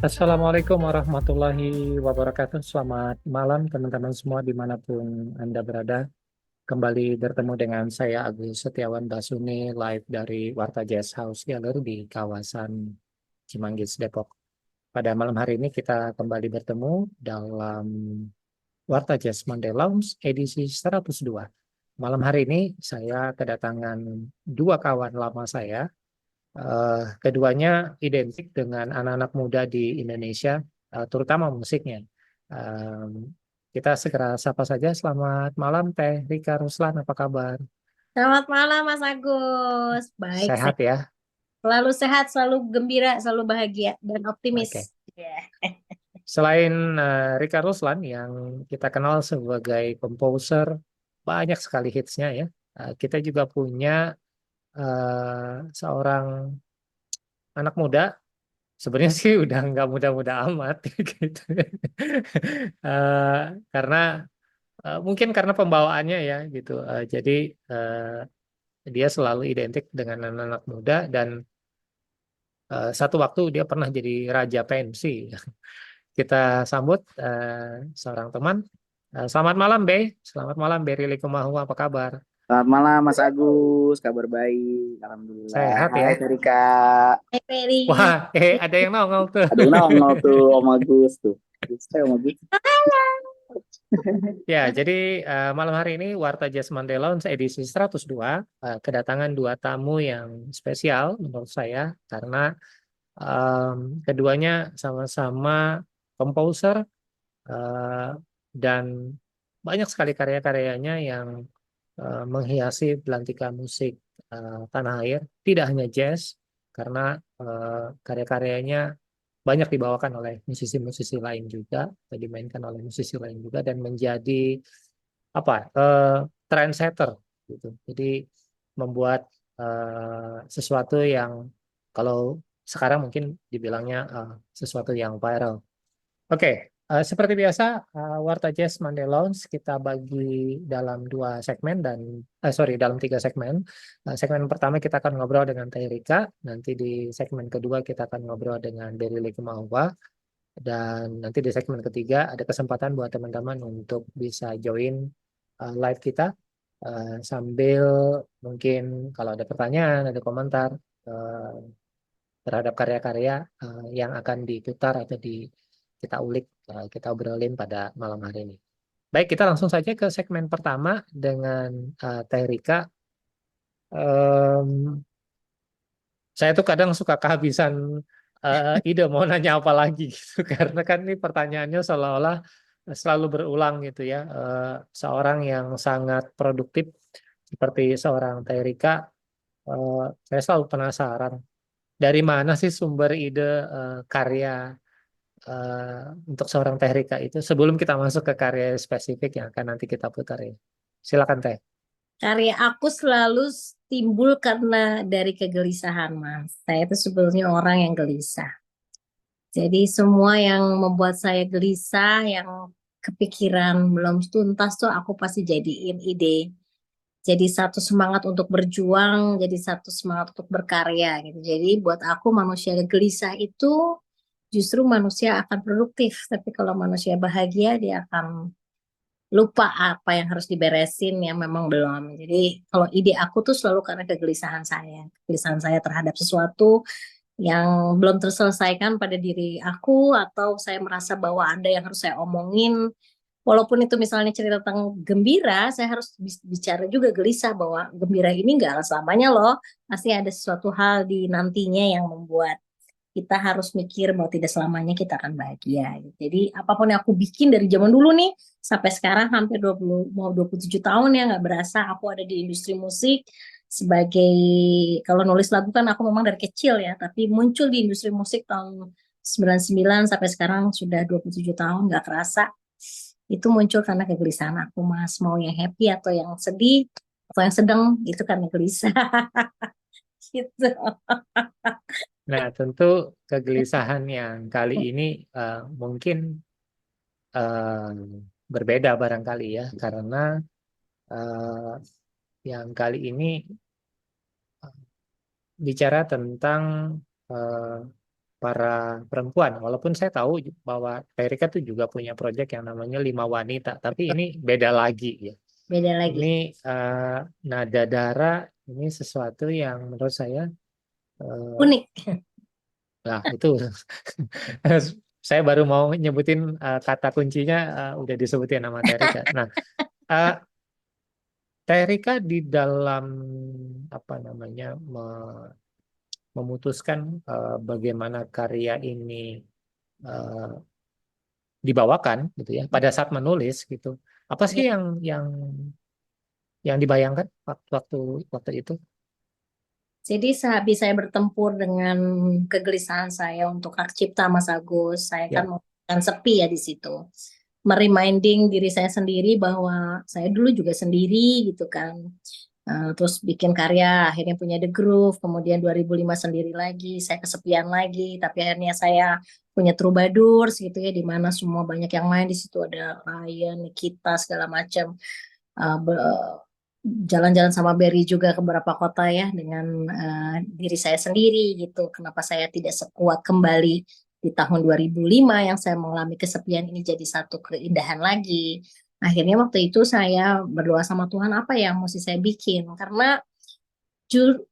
Assalamualaikum warahmatullahi wabarakatuh. Selamat malam teman-teman semua dimanapun Anda berada. Kembali bertemu dengan saya Agus Setiawan Basuni live dari Warta Jazz House Gallery di kawasan Cimanggis, Depok. Pada malam hari ini kita kembali bertemu dalam Warta Jazz Monday Lounge edisi 102. Malam hari ini saya kedatangan dua kawan lama saya. Keduanya identik dengan anak-anak muda di Indonesia, terutama musiknya. Em, kita segera sapa saja. Selamat malam, Teh Rika Ruslan. Apa kabar? Selamat malam Mas Agus. Baik, Sehat saya ya? selalu sehat, selalu gembira, selalu bahagia dan Oke. optimis. Ya. Selain Rika Ruslan yang kita kenal sebagai komposer, banyak sekali hitsnya ya. Kita juga punya seorang anak muda. Sebenarnya sih udah nggak muda-muda amat gitu. Eh, karena mungkin karena pembawaannya ya gitu. Jadi dia selalu identik dengan anak-anak muda dan satu waktu dia pernah jadi raja pensi. Kita sambut seorang teman. Selamat malam, Be. Selamat malam, Berry Likumahua. Apa kabar? Selamat malam Mas Agus, kabar baik, Alhamdulillah. Sehat Hai ya? Ferika, Hai Ferry. Wah, ada yang nongol tuh. ada yang nongol tuh Om Agus tuh. Saya Om Agus. Ya, jadi malam hari ini Warta Jazz Monday Lounge edisi 102 kedatangan dua tamu yang spesial menurut saya karena keduanya sama-sama komposer eh, dan banyak sekali karya-karyanya yang menghiasi belantika musik tanah air, tidak hanya jazz karena karya-karyanya banyak dibawakan oleh musisi-musisi lain juga, atau dimainkan oleh musisi lain juga dan menjadi apa trendsetter gitu. Jadi membuat sesuatu yang kalau sekarang mungkin dibilangnya sesuatu yang viral. Oke, seperti biasa, Warta Jazz Monday Lounge kita bagi dalam dua segmen dan sorry dalam tiga segmen. Segmen pertama kita akan ngobrol dengan Teh Rika, nanti di segmen kedua kita akan ngobrol dengan Berry Likumahua, dan nanti di segmen ketiga ada kesempatan buat teman-teman untuk bisa join live kita sambil mungkin kalau ada pertanyaan, ada komentar terhadap karya-karya yang akan diputar atau kita ulik, kita obrolin pada malam hari ini. Baik, kita langsung saja ke segmen pertama dengan Teh Rika. Em, saya tuh kadang suka kehabisan ide mau nanya apa lagi gitu, karena kan ini pertanyaannya seolah-olah selalu berulang gitu ya. Seorang yang sangat produktif seperti seorang Teh Rika, saya selalu penasaran dari mana sih sumber ide karya untuk seorang Teh Rika itu sebelum kita masuk ke karya spesifik yang akan nanti kita putar ya. Silakan Teh. Karya aku selalu timbul karena dari kegelisahan, Mas. Saya itu sebetulnya orang yang gelisah. Jadi semua yang membuat saya gelisah, yang kepikiran belum tuntas tuh aku pasti jadiin ide. Jadi satu semangat untuk berjuang, jadi satu semangat untuk berkarya gitu. Jadi buat aku manusia gelisah itu justru manusia akan produktif. Tapi kalau manusia bahagia dia akan lupa apa yang harus diberesin yang memang belum. Jadi kalau ide aku tuh selalu karena kegelisahan saya. Kegelisahan saya terhadap sesuatu yang belum terselesaikan pada diri aku atau saya merasa bahwa ada yang harus saya omongin. Walaupun itu misalnya cerita tentang gembira, saya harus bicara juga gelisah bahwa gembira ini nggak selamanya loh. Pasti ada sesuatu hal di nantinya yang membuat kita harus mikir bahwa tidak selamanya kita akan bahagia. Jadi apapun yang aku bikin dari zaman dulu nih, sampai sekarang hampir 20, mau 27 tahun ya nggak berasa aku ada di industri musik sebagai, kalau nulis lagu kan aku memang dari kecil ya, tapi muncul di industri musik tahun 99 sampai sekarang sudah 27 tahun nggak kerasa. Itu muncul karena kegelisahan aku, Mas. Mau yang happy atau yang sedih atau yang sedang itu karena gelisah. Gitu. Nah, tentu kegelisahan yang kali ini mungkin berbeda barangkali ya, karena eh, yang kali ini bicara tentang eh, para perempuan. Walaupun saya tahu bahwa Erika tuh juga punya proyek yang namanya 5 Wanita, tapi ini beda lagi ya. Beda lagi. Ini nada dara ini sesuatu yang menurut saya Unik. nah itu saya baru mau nyebutin kata kuncinya udah disebutin nama Terika. Nah, Terika di dalam apa namanya memutuskan bagaimana karya ini eh, dibawakan gitu ya pada saat menulis gitu. Apa Ya. sih yang dibayangkan waktu itu? Jadi sehabis saya bertempur dengan kegelisahan saya untuk hak cipta Mas Agus, saya Ya, kan akan sepi ya di situ. Mereminding diri saya sendiri bahwa saya dulu juga sendiri gitu kan. Terus bikin karya, akhirnya punya The Groove, kemudian 2005 sendiri lagi, saya kesepian lagi, tapi akhirnya saya punya Troubadours gitu ya, di mana semua banyak yang main di situ, ada Ryan, Nikita, segala macam. Jalan-jalan sama Berry juga ke beberapa kota ya dengan diri saya sendiri gitu. Kenapa saya tidak sekuat kembali di tahun 2005 yang saya mengalami kesepian ini jadi satu keindahan lagi. Akhirnya waktu itu saya berdoa sama Tuhan apa yang mesti saya bikin karena ju-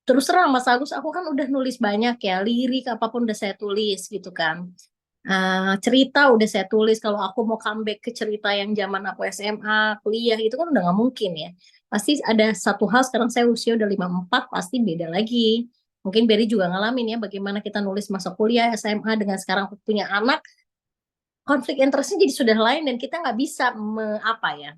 terus terang Mas Agus aku kan udah nulis banyak ya lirik apapun udah saya tulis gitu kan. Cerita udah saya tulis kalau aku mau comeback ke cerita yang zaman aku SMA, kuliah itu kan udah nggak mungkin ya. Pasti ada satu hal sekarang saya usia udah 54 pasti beda lagi. Mungkin Berry juga ngalamin ya bagaimana kita nulis masa kuliah, SMA dengan sekarang punya anak, konflik interestnya jadi sudah lain dan kita nggak bisa apa ya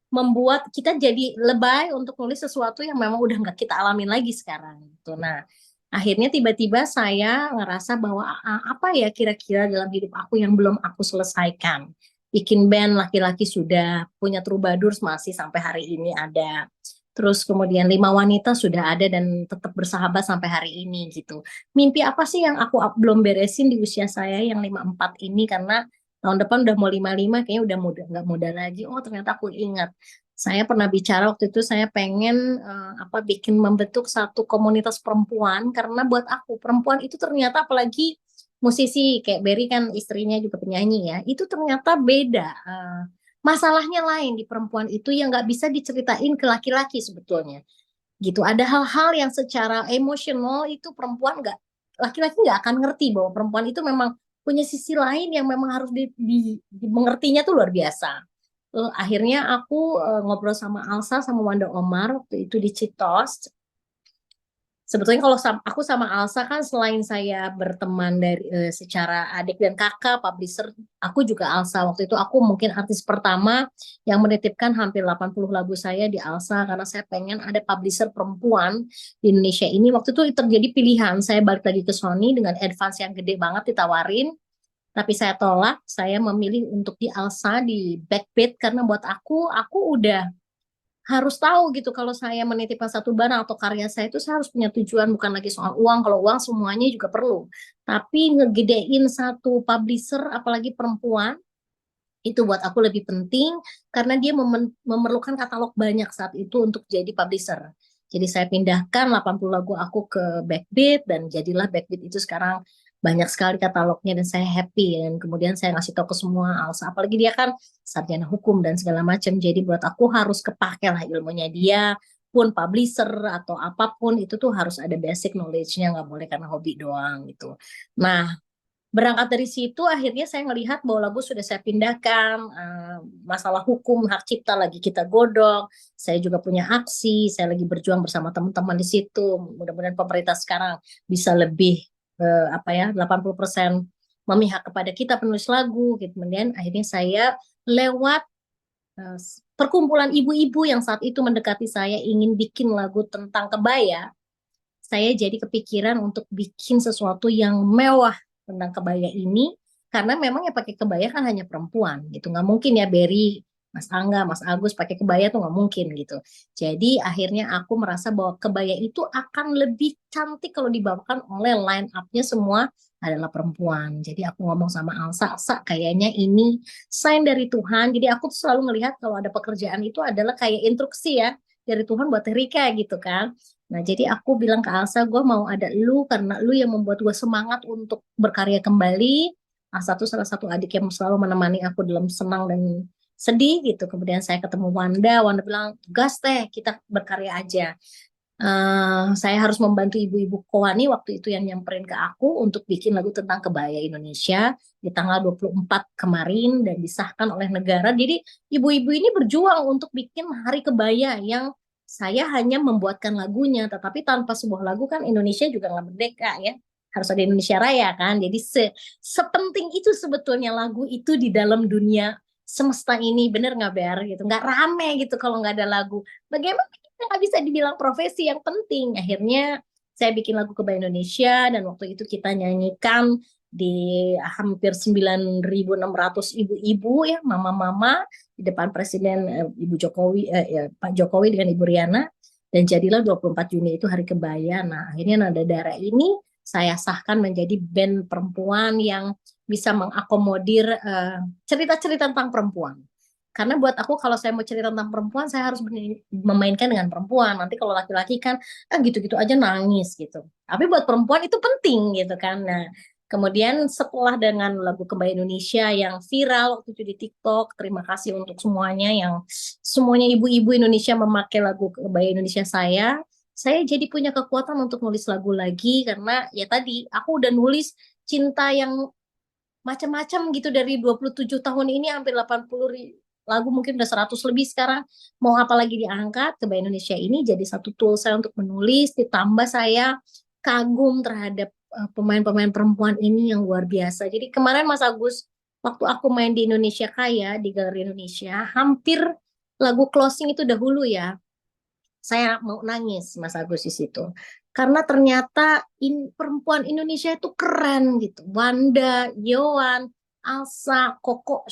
membuat kita jadi lebay untuk nulis sesuatu yang memang udah nggak kita alamin lagi sekarang gitu. Nah, akhirnya tiba-tiba saya ngerasa bahwa apa ya kira-kira dalam hidup aku yang belum aku selesaikan. Bikin band laki-laki sudah, punya Troubadours masih sampai hari ini ada. Terus kemudian 5 Wanita sudah ada dan tetap bersahabat sampai hari ini gitu. Mimpi apa sih yang aku belum beresin di usia saya yang 54 ini karena tahun depan udah mau 55 kayaknya udah muda nggak muda lagi. Oh ternyata aku ingat saya pernah bicara waktu itu saya pengen bikin membentuk satu komunitas perempuan karena buat aku perempuan itu ternyata apalagi musisi kayak Berry kan istrinya juga penyanyi ya itu ternyata beda. Masalahnya lain di perempuan itu yang nggak bisa diceritain ke laki-laki sebetulnya gitu. Ada hal-hal yang secara emosional itu perempuan nggak, laki-laki nggak akan ngerti bahwa perempuan itu memang punya sisi lain yang memang harus dimengertinya tuh luar biasa. Akhirnya aku ngobrol sama Alsa sama Wanda Omar waktu itu di Citos. Sebetulnya kalau aku sama Alsa kan selain saya berteman dari secara adik dan kakak, publisher, aku juga Alsa. Waktu itu aku mungkin artis pertama yang menitipkan hampir 80 lagu saya di Alsa karena saya pengen ada publisher perempuan di Indonesia ini. Waktu itu terjadi pilihan, saya balik lagi ke Sony dengan advance yang gede banget ditawarin. Tapi saya tolak, saya memilih untuk di Alsa, di Backbeat, karena buat aku udah harus tahu gitu kalau saya menitipkan satu barang atau karya saya itu saya harus punya tujuan bukan lagi soal uang. Kalau uang semuanya juga perlu. Tapi ngegedein satu publisher apalagi perempuan itu buat aku lebih penting karena dia memerlukan katalog banyak saat itu untuk jadi publisher. Jadi saya pindahkan 80 lagu aku ke Backbeat dan jadilah Backbeat itu sekarang banyak sekali katalognya dan saya happy dan kemudian saya ngasih tahu ke semua Alsa apalagi dia kan sarjana hukum dan segala macam jadi buat aku harus kepake lah ilmunya dia pun publisher atau apapun itu tuh harus ada basic knowledge-nya nggak boleh karena hobi doang gitu. Nah berangkat dari situ akhirnya saya melihat bahwa lagu sudah saya pindahkan masalah hukum hak cipta lagi kita godok saya juga punya aksi saya lagi berjuang bersama teman-teman di situ mudah-mudahan pemerintah sekarang bisa lebih 80% memihak kepada kita penulis lagu gitu kemudian akhirnya saya lewat eh, perkumpulan ibu-ibu yang saat itu mendekati saya ingin bikin lagu tentang kebaya saya jadi kepikiran untuk bikin sesuatu yang mewah tentang kebaya ini karena memang yang pakai kebaya kan hanya perempuan gitu nggak mungkin ya Berry Mas Angga Mas Agus pakai kebaya tuh nggak mungkin gitu jadi akhirnya aku merasa bahwa kebaya itu akan lebih cantik kalau dibawakan oleh line up-nya semua adalah perempuan jadi aku ngomong sama Alsa Alsa kayaknya ini sign dari Tuhan jadi aku tuh selalu ngelihat kalau ada pekerjaan itu adalah kayak instruksi ya dari Tuhan buat Teh Rika gitu kan. Nah, jadi aku bilang ke Alsa, gue mau ada lu karena lu yang membuat gue semangat untuk berkarya kembali. Alsa tuh salah satu adik yang selalu menemani aku dalam senang dan sedih gitu. Kemudian saya ketemu Wanda, Wanda bilang, gas Teh, kita berkarya aja. Saya harus membantu ibu-ibu Kowani waktu itu yang nyamperin ke aku untuk bikin lagu tentang kebaya Indonesia di tanggal 24 kemarin dan disahkan oleh negara. Jadi ibu-ibu ini berjuang untuk bikin hari kebaya yang saya hanya membuatkan lagunya, tetapi tanpa sebuah lagu kan Indonesia juga nggak merdeka ya. Harus ada Indonesia Raya kan. Jadi sepenting itu sebetulnya lagu itu di dalam dunia semesta ini, bener nggak Ber gitu, nggak rame gitu kalau nggak ada lagu. Bagaimana nggak bisa dibilang profesi yang penting. Akhirnya saya bikin lagu kebaya Indonesia dan waktu itu kita nyanyikan di hampir 9.600 ibu-ibu ya, mama-mama di depan Presiden Ibu Jokowi ya, Pak Jokowi dengan Ibu Riana, dan jadilah 24 Juni itu hari kebaya. Nah, akhirnya Nada Darah ini saya sahkan menjadi band perempuan yang bisa mengakomodir cerita-cerita tentang perempuan. Karena buat aku kalau saya mau cerita tentang perempuan, saya harus memainkan dengan perempuan. Nanti kalau laki-laki kan, gitu-gitu aja nangis gitu. Tapi buat perempuan itu penting gitu kan. Nah, kemudian setelah dengan lagu Kebaya Indonesia yang viral waktu itu di TikTok, terima kasih untuk semuanya yang semuanya ibu-ibu Indonesia memakai lagu Kebaya Indonesia saya jadi punya kekuatan untuk nulis lagu lagi karena ya tadi aku udah nulis cinta yang macam-macam gitu dari 27 tahun ini hampir 80 lagu, mungkin udah 100 lebih sekarang. Mau apa lagi diangkat, Kebaya Indonesia ini jadi satu tool saya untuk menulis, ditambah saya kagum terhadap pemain-pemain perempuan ini yang luar biasa. Jadi kemarin Mas Agus, waktu aku main di Indonesia Kaya, di Galeri Indonesia, hampir lagu closing itu dahulu ya, saya mau nangis Mas Agus di situ. Karena ternyata perempuan Indonesia itu keren gitu. Wanda, Yowan, Alsa, Koko,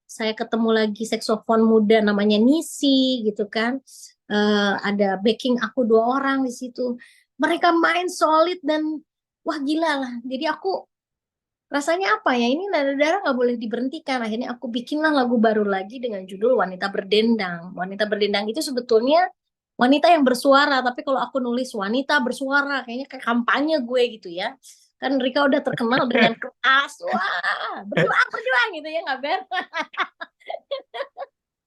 saya ketemu lagi saksofon muda namanya Nisi gitu kan. Ada backing aku 2 orang di situ. Mereka main solid dan wah gila lah. Jadi aku rasanya apa ya, ini Nada Darah nggak boleh diberhentikan. Akhirnya aku bikinlah lagu baru lagi dengan judul Wanita Berdendang. Wanita Berdendang itu sebetulnya wanita yang bersuara, tapi kalau aku nulis wanita bersuara, kayaknya kayak kampanye gue gitu ya. Kan Rika udah terkenal dengan keras, wah berjuang berjuang gitu ya nggak Ber?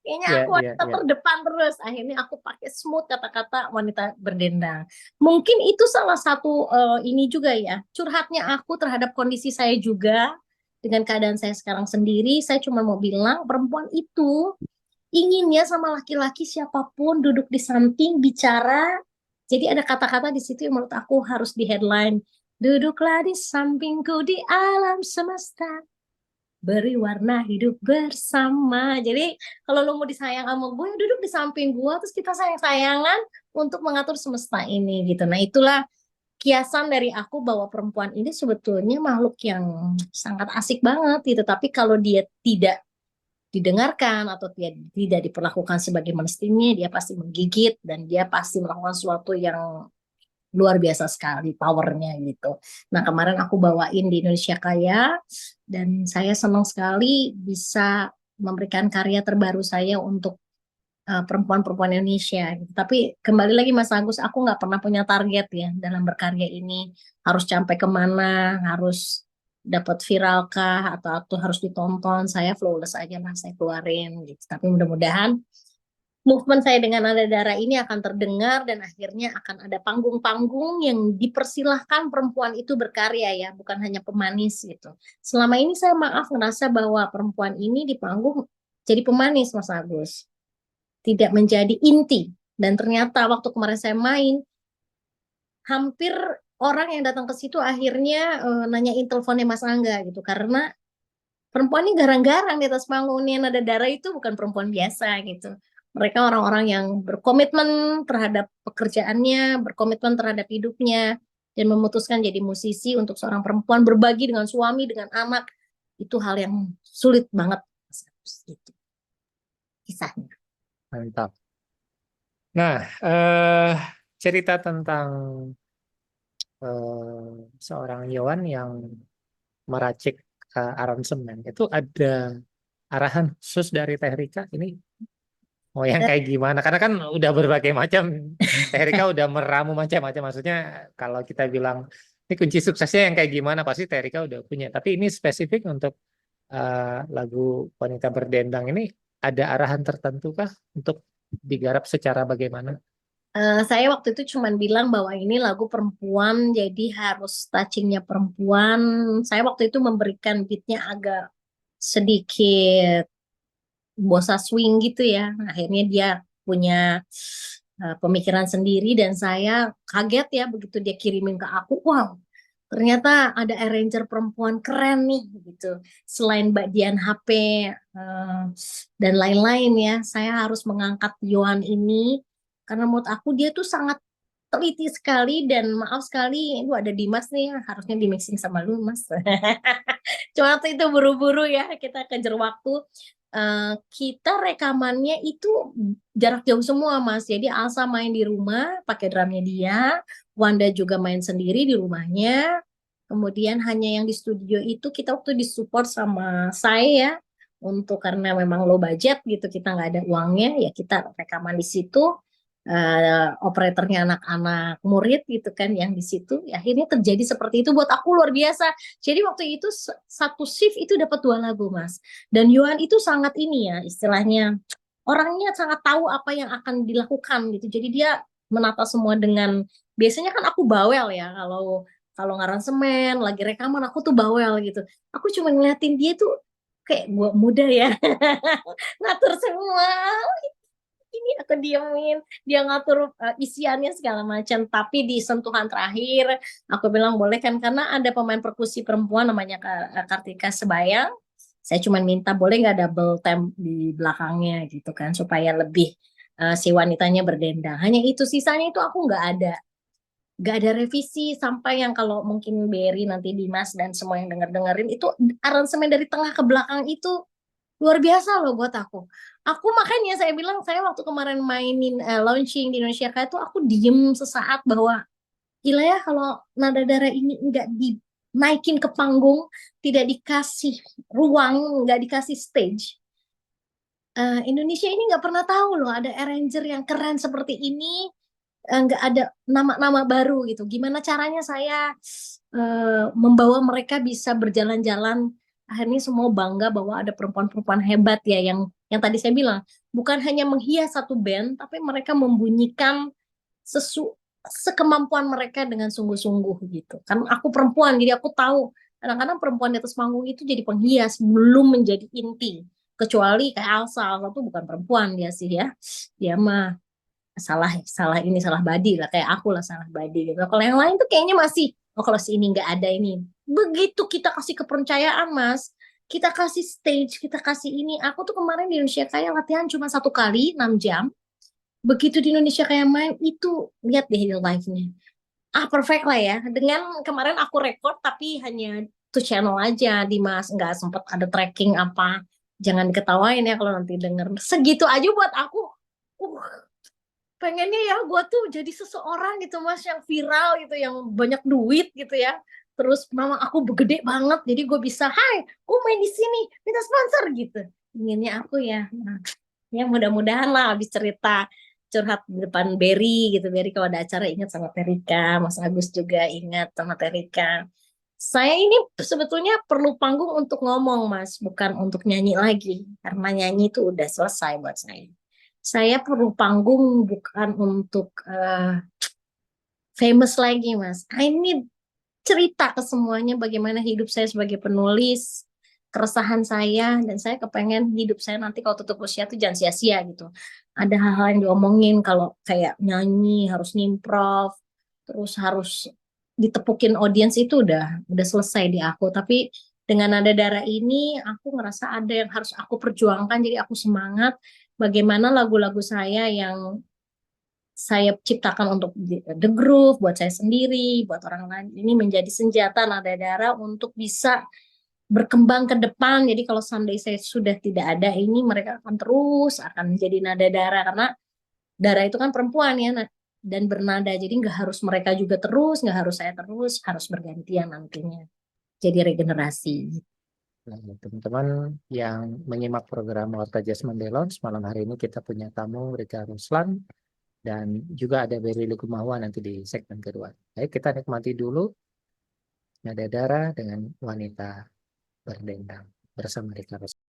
Kayaknya Ya, aku ya, wanita ya. terdepan terus. Akhirnya aku pakai smooth kata-kata wanita berdendang. Mungkin itu salah satu ini juga ya, curhatnya aku terhadap kondisi saya juga dengan keadaan saya sekarang sendiri. Saya cuma mau bilang perempuan itu inginnya sama laki-laki siapapun duduk di samping bicara. Jadi ada kata-kata di situ yang menurut aku harus di headline. Duduklah di sampingku di alam semesta, beri warna hidup bersama. Jadi kalau lo mau disayang sama gue, duduk di samping gue, terus kita sayang-sayangan untuk mengatur semesta ini gitu. Nah itulah kiasan dari aku bahwa perempuan ini sebetulnya makhluk yang sangat asik banget gitu. Tapi kalau dia tidak didengarkan atau tidak diperlakukan sebagai mestinya, dia pasti menggigit dan dia pasti melakukan sesuatu yang luar biasa sekali powernya gitu. Nah kemarin aku bawain di Indonesia Kaya dan saya senang sekali bisa memberikan karya terbaru saya untuk perempuan-perempuan Indonesia. Gitu. Tapi kembali lagi Mas Agus, aku nggak pernah punya target ya dalam berkarya ini. Harus sampai kemana, harus dapat viral kah, atau harus ditonton. Saya flawless aja lah, saya keluarin gitu. Tapi mudah-mudahan movement saya dengan Nada Darah ini akan terdengar dan akhirnya akan ada panggung-panggung yang dipersilahkan perempuan itu berkarya ya, bukan hanya pemanis gitu. Selama ini saya maaf ngerasa bahwa perempuan ini di panggung jadi pemanis Mas Agus, tidak menjadi inti. Dan ternyata waktu kemarin saya main, hampir orang yang datang ke situ akhirnya nanyain teleponnya Mas Angga gitu, karena perempuan ini garang-garang di atas panggung nih. Nada Darah itu bukan perempuan biasa gitu. Mereka orang-orang yang berkomitmen terhadap pekerjaannya, berkomitmen terhadap hidupnya, dan memutuskan jadi musisi untuk seorang perempuan berbagi dengan suami, dengan anak. Itu hal yang sulit banget. Gitu kisahnya. Mantap. Nah, cerita tentang seorang Yowan yang meracik aransemen itu ada arahan khusus dari Teh Rika. Ini mau yang kayak gimana? Karena kan udah berbagai macam. Teh Rika udah meramu macam-macam. Maksudnya kalau kita bilang ini kunci suksesnya yang kayak gimana, pasti Teh Rika udah punya. Tapi ini spesifik untuk lagu Wanita Berdendang ini ada arahan tertentu kah untuk digarap secara bagaimana? Saya waktu itu cuman bilang bahwa ini lagu perempuan, jadi harus touchingnya perempuan. Saya waktu itu memberikan beatnya agak sedikit bossa swing gitu ya. Akhirnya dia punya pemikiran sendiri dan saya kaget ya begitu dia kirimin ke aku. Wow, ternyata ada arranger perempuan keren nih gitu. Selain Mbak Dian HP dan lain-lain ya, saya harus mengangkat Yohan ini karena menurut aku dia tuh sangat teliti sekali dan maaf sekali, lu ada Dimas nih, harusnya di mixing sama lu Mas. Cuma waktu itu buru-buru ya, kita kejar waktu. Kita rekamannya itu jarak jauh semua Mas. Jadi Alsa main di rumah pakai drumnya dia, Wanda juga main sendiri di rumahnya. Kemudian hanya yang di studio itu kita waktu disupport sama saya untuk karena memang low budget gitu kita nggak ada uangnya ya kita rekaman di situ operatornya anak-anak murid gitu kan yang di situ ya, akhirnya terjadi seperti itu buat aku luar biasa. Jadi waktu itu satu shift itu dapat 2 lagu Mas dan Yohan itu sangat ini ya istilahnya orangnya sangat tahu apa yang akan dilakukan gitu jadi dia menata semua dengan biasanya kan aku bawel ya kalau kalau ngaransemen lagi rekaman aku tuh bawel gitu aku cuma ngeliatin dia tuh kayak gua muda ya ngatur semua ini aku diemin dia ngatur isiannya segala macam tapi di sentuhan terakhir aku bilang boleh kan karena ada pemain perkusi perempuan namanya Kartika Sebayang saya cuma minta boleh nggak double temp di belakangnya gitu kan supaya lebih si wanitanya berdendang hanya itu sisanya itu aku nggak ada revisi sampai yang kalau mungkin Berry nanti Dimas dan semua yang denger-dengerin itu aransemen dari tengah ke belakang itu luar biasa loh buat aku. Aku makanya saya bilang saya waktu kemarin mainin launching di Indonesia Kaya itu aku diem sesaat bahwa gila ya kalau nada darah ini nggak dinaikin ke panggung, tidak dikasih ruang, nggak dikasih stage. Indonesia ini nggak pernah tahu loh ada arranger yang keren seperti ini, nggak ada nama-nama baru gitu. Gimana caranya saya membawa mereka bisa berjalan-jalan akhirnya semua bangga bahwa ada perempuan-perempuan hebat ya yang tadi saya bilang bukan hanya menghias satu band tapi mereka membunyikan sekemampuan mereka dengan sungguh-sungguh gitu kan aku perempuan jadi aku tahu kadang-kadang perempuan di atas panggung itu jadi penghias belum menjadi inti kecuali kayak Alsa Alsa tuh bukan perempuan dia sih ya dia mah salah salah ini salah body lah kayak aku lah salah body gitu kalau yang lain tuh kayaknya masih oh kalau si ini nggak ada ini begitu kita kasih kepercayaan Mas kita kasih stage kita kasih ini aku tuh kemarin di Indonesia kayak latihan cuma 1 kali 6 jam begitu di Indonesia kayak main itu lihat deh real life-nya perfect lah ya dengan kemarin aku record tapi hanya tuh channel aja Dimas nggak sempet ada tracking apa jangan diketawain ya kalau nanti denger segitu aja buat aku uh, pengennya ya gue tuh jadi seseorang gitu Mas yang viral gitu yang banyak duit gitu ya terus mama aku gede banget jadi gue bisa hai gue main di sini minta sponsor gitu inginnya aku ya nah, ya mudah-mudahan lah habis cerita curhat di depan Berry gitu Berry kalau ada acara ingat sama Terika Mas Agus juga ingat sama Terika saya ini sebetulnya perlu panggung untuk ngomong Mas bukan untuk nyanyi lagi karena nyanyi itu udah selesai buat saya perlu panggung bukan untuk famous lagi, Mas. I need cerita ke semuanya bagaimana hidup saya sebagai penulis, keresahan saya, dan saya kepengen hidup saya nanti kalau tutup usia tuh jangan sia-sia gitu. Ada hal-hal yang diomongin kalau kayak nyanyi harus nimprov, terus harus ditepukin audiens itu udah selesai di aku. Tapi dengan nada darah ini aku ngerasa ada yang harus aku perjuangkan, jadi aku semangat bagaimana lagu-lagu saya yang saya ciptakan untuk The Groove, buat saya sendiri, buat orang lain, ini menjadi senjata nada darah untuk bisa berkembang ke depan. Jadi kalau someday saya sudah tidak ada ini, mereka akan terus akan menjadi nada darah karena darah itu kan perempuan ya, dan bernada. Jadi nggak harus mereka juga terus, nggak harus saya terus, harus bergantian nantinya. Jadi regenerasi. Nah, teman-teman yang menyimak program Warta Jasmine Delons, malam hari ini kita punya tamu Rika Ruslan dan juga ada Berry Likumahua nanti di segmen kedua. Baik, kita nikmati dulu nada darah dengan wanita berdendang bersama Rika Ruslan.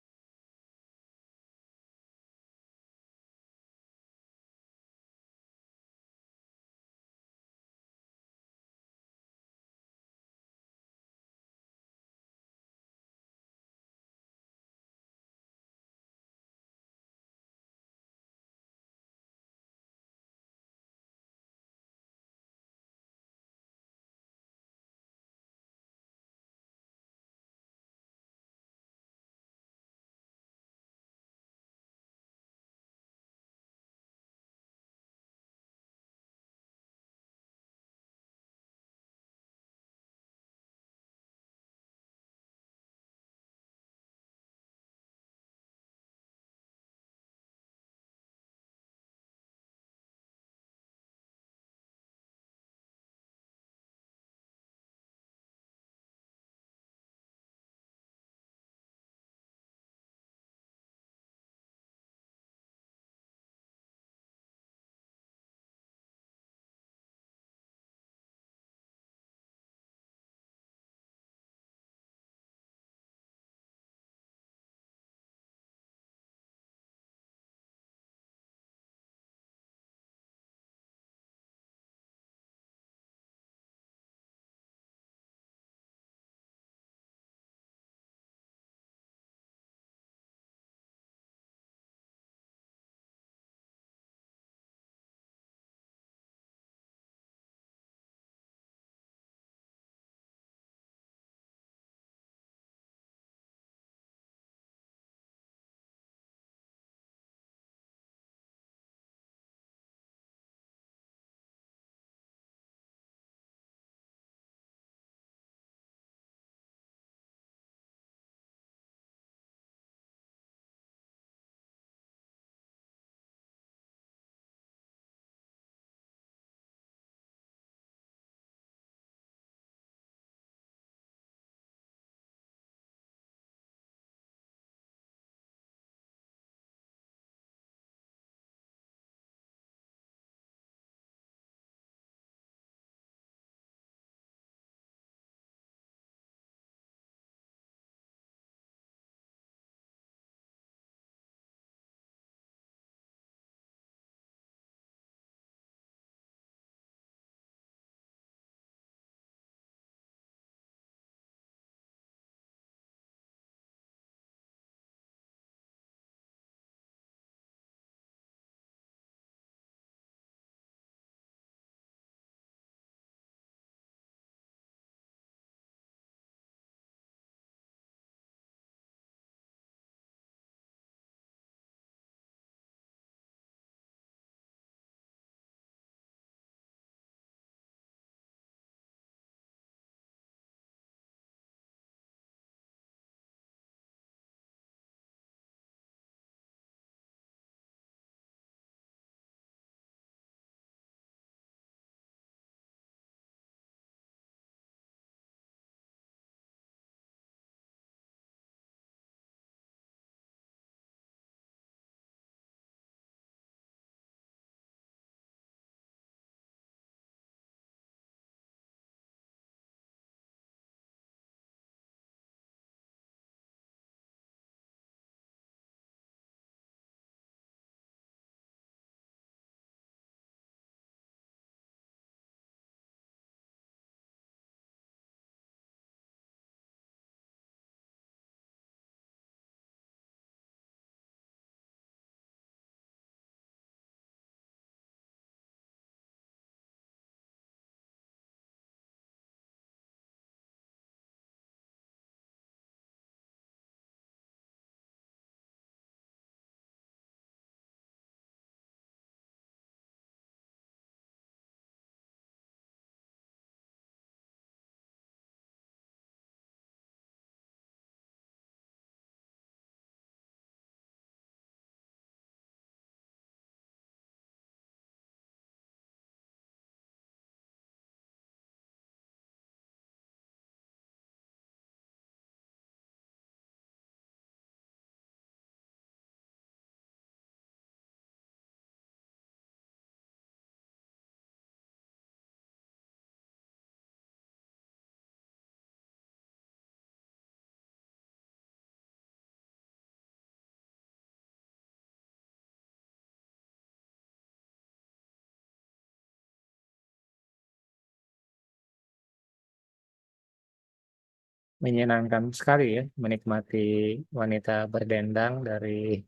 menyenangkan sekali ya menikmati wanita berdendang dari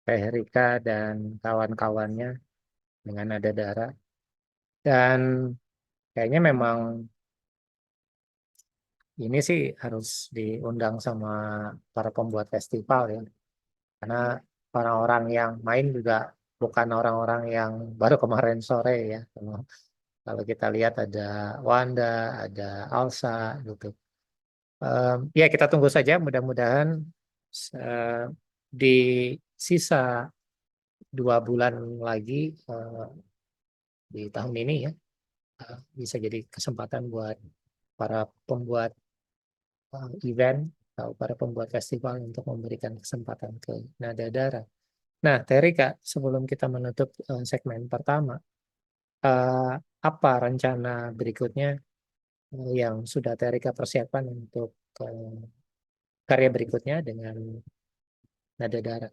Teh Rika dan kawan-kawannya dengan nada Dara. Dan kayaknya memang ini sih harus diundang sama para pembuat festival ya. Karena orang-orang yang main juga bukan orang-orang yang baru kemarin sore ya. Kalau kita lihat ada Wanda, ada Alsa gitu. Ya kita tunggu saja mudah-mudahan eh, di sisa 2 bulan lagi di tahun ini ya bisa jadi kesempatan buat para pembuat event atau para pembuat festival untuk memberikan kesempatan ke Nada Dara. Nah, Terry Kak, sebelum kita menutup segmen pertama, eh, apa rencana berikutnya yang sudah Terry Kak persiapkan untuk karya berikutnya dengan Nada Dara?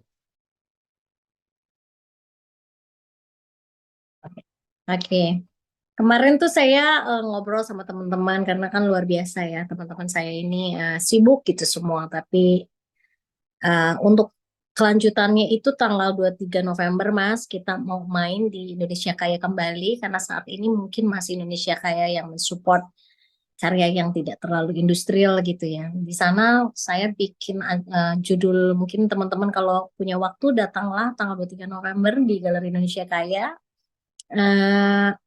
Oke. Kemarin tuh saya ngobrol sama teman-teman karena kan luar biasa ya teman-teman saya ini sibuk gitu semua. Tapi untuk kelanjutannya itu tanggal 23 November Mas, kita mau main di Indonesia Kaya kembali karena saat ini mungkin masih Indonesia Kaya yang mensupport karya yang tidak terlalu industrial gitu ya. Di sana saya bikin judul, mungkin teman-teman kalau punya waktu datanglah tanggal 23 November di Galeri Indonesia Kaya.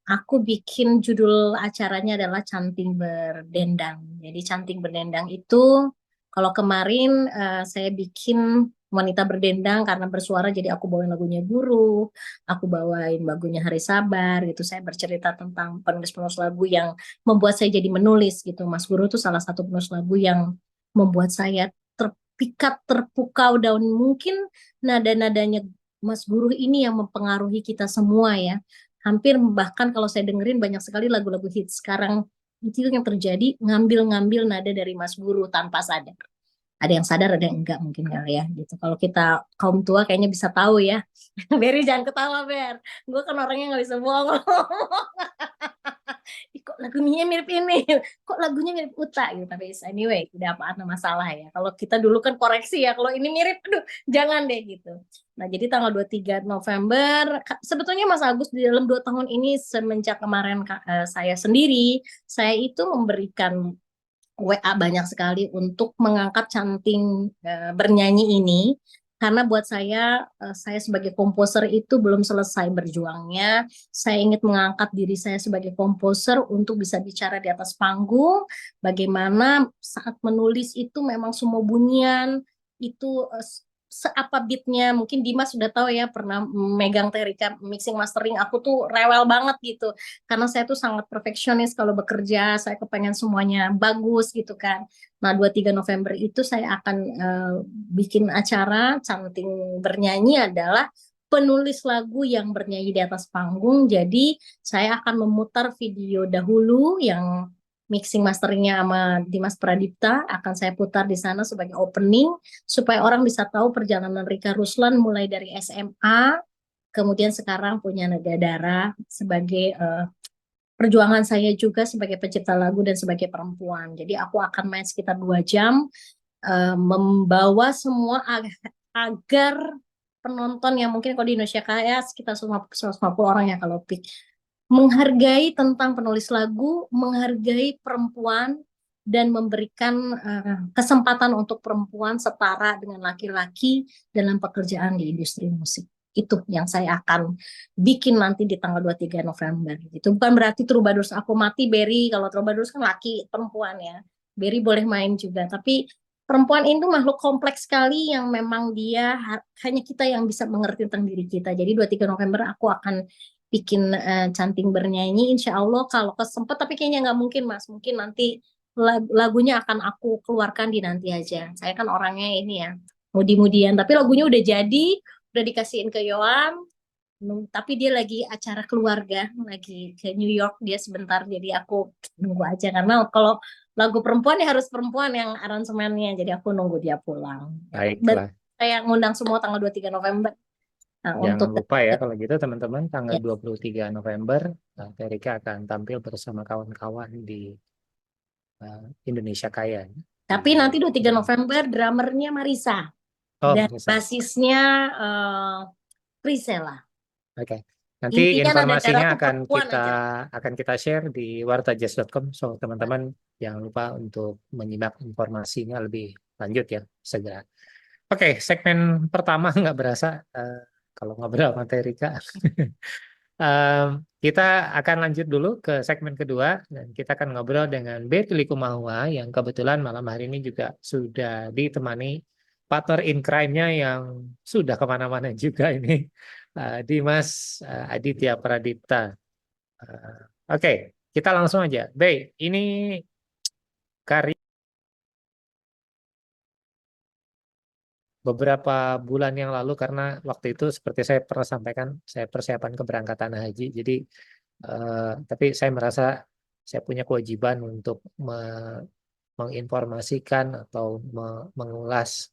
Aku bikin judul acaranya adalah Canting Berdendang. Jadi Canting Berdendang itu kalau kemarin saya bikin wanita berdendang karena bersuara, jadi aku bawain lagunya Guru, aku bawain lagunya Hari Sabar gitu. Saya bercerita tentang penulis-penulis lagu yang membuat saya jadi menulis gitu. Mas Guru itu salah satu penulis lagu yang membuat saya terpikat, terpukau, dan mungkin nada-nadanya Mas Guru ini yang mempengaruhi kita semua ya. Hampir bahkan kalau saya dengerin banyak sekali lagu-lagu hits sekarang itu yang terjadi ngambil-ngambil nada dari Mas Guru tanpa sadar. Ada yang sadar, ada yang enggak mungkin kali ya gitu. Kalau kita kaum tua kayaknya bisa tahu ya. Beri jangan ketawa Ber. Gue kan orangnya nggak bisa bohong. Kok lagunya mirip ini, kok lagunya mirip Uta gitu. Tapi anyway, tidak apa-apa masalah ya. Kalau kita dulu kan koreksi ya, kalau ini mirip, aduh jangan deh gitu. Nah jadi tanggal 23 November, sebetulnya Mas Agus di dalam 2 tahun ini semenjak kemarin saya sendiri, saya itu memberikan WA banyak sekali untuk mengangkat Canting bernyanyi ini karena buat saya sebagai komposer itu belum selesai berjuangnya. Saya ingin mengangkat diri saya sebagai komposer untuk bisa bicara di atas panggung. Bagaimana saat menulis itu memang semua bunyian itu seapa beatnya. Mungkin Dimas sudah tahu ya, pernah megang Terika mixing mastering. Aku tuh rewel banget gitu karena saya tuh sangat perfeksionis kalau bekerja, saya kepengen semuanya bagus gitu kan. Nah, 23 November itu saya akan bikin acara Canting Bernyanyi adalah penulis lagu yang bernyanyi di atas panggung. Jadi saya akan memutar video dahulu yang mixing masteringnya sama Dimas Pradipta, akan saya putar di sana sebagai opening supaya orang bisa tahu perjalanan Rika Ruslan mulai dari SMA, kemudian sekarang punya Nada Dara sebagai perjuangan saya juga sebagai pencipta lagu dan sebagai perempuan. Jadi aku akan main sekitar 2 jam membawa semua agar penonton yang mungkin kalau di Indonesia kaya sekitar 150 orang ya kalau peak menghargai tentang penulis lagu, menghargai perempuan dan memberikan kesempatan untuk perempuan setara dengan laki-laki dalam pekerjaan di industri musik. Itu yang saya akan bikin nanti di tanggal 23 November. Itu bukan berarti Troubadours aku mati, Berry. Kalau Troubadours kan laki, perempuan ya. Berry boleh main juga. Tapi perempuan itu makhluk kompleks sekali yang memang dia hanya kita yang bisa mengerti tentang diri kita. Jadi 23 November aku akan bikin Canting Bernyanyi. Insya Allah kalau kesempet, tapi kayaknya nggak mungkin Mas. Mungkin nanti lagunya akan aku keluarkan di nanti aja. Saya kan orangnya ini ya, mudi-mudian. Tapi lagunya udah jadi, udah dikasihin ke Yoam. Tapi dia lagi acara keluarga, lagi ke New York dia sebentar. Jadi aku nunggu aja karena kalau lagu perempuan ya harus perempuan yang aransemennya. Jadi aku nunggu dia pulang. Baiklah. Saya ngundang semua tanggal 23 November. Nah, Jangan untuk lupa ya kalau gitu teman-teman tanggal ya, 23 November Terika akan tampil bersama kawan-kawan di Indonesia Kaya. Tapi nanti 23 November drummernya Marisa Oh, dan bisa. basisnya Priscilla. Oke. Nanti Intinya nada informasinya darahku akan perempuan aja. kita share di wartajazz.com. So teman-teman jangan lupa untuk menyimak informasinya lebih lanjut ya segera. Oke, segmen pertama nggak berasa kalau ngobrol sama Terika. Kita akan lanjut dulu ke segmen kedua dan kita akan ngobrol dengan Betty Likumahua yang kebetulan malam hari ini juga sudah ditemani partner in crime-nya yang sudah kemana-mana juga ini, Dimas Aditya Pradipta. Oke, kita langsung aja. Bey, ini karya beberapa bulan yang lalu karena waktu itu seperti saya pernah sampaikan, saya persiapan keberangkatan haji. Jadi, tapi saya merasa saya punya kewajiban untuk menginformasikan atau mengulas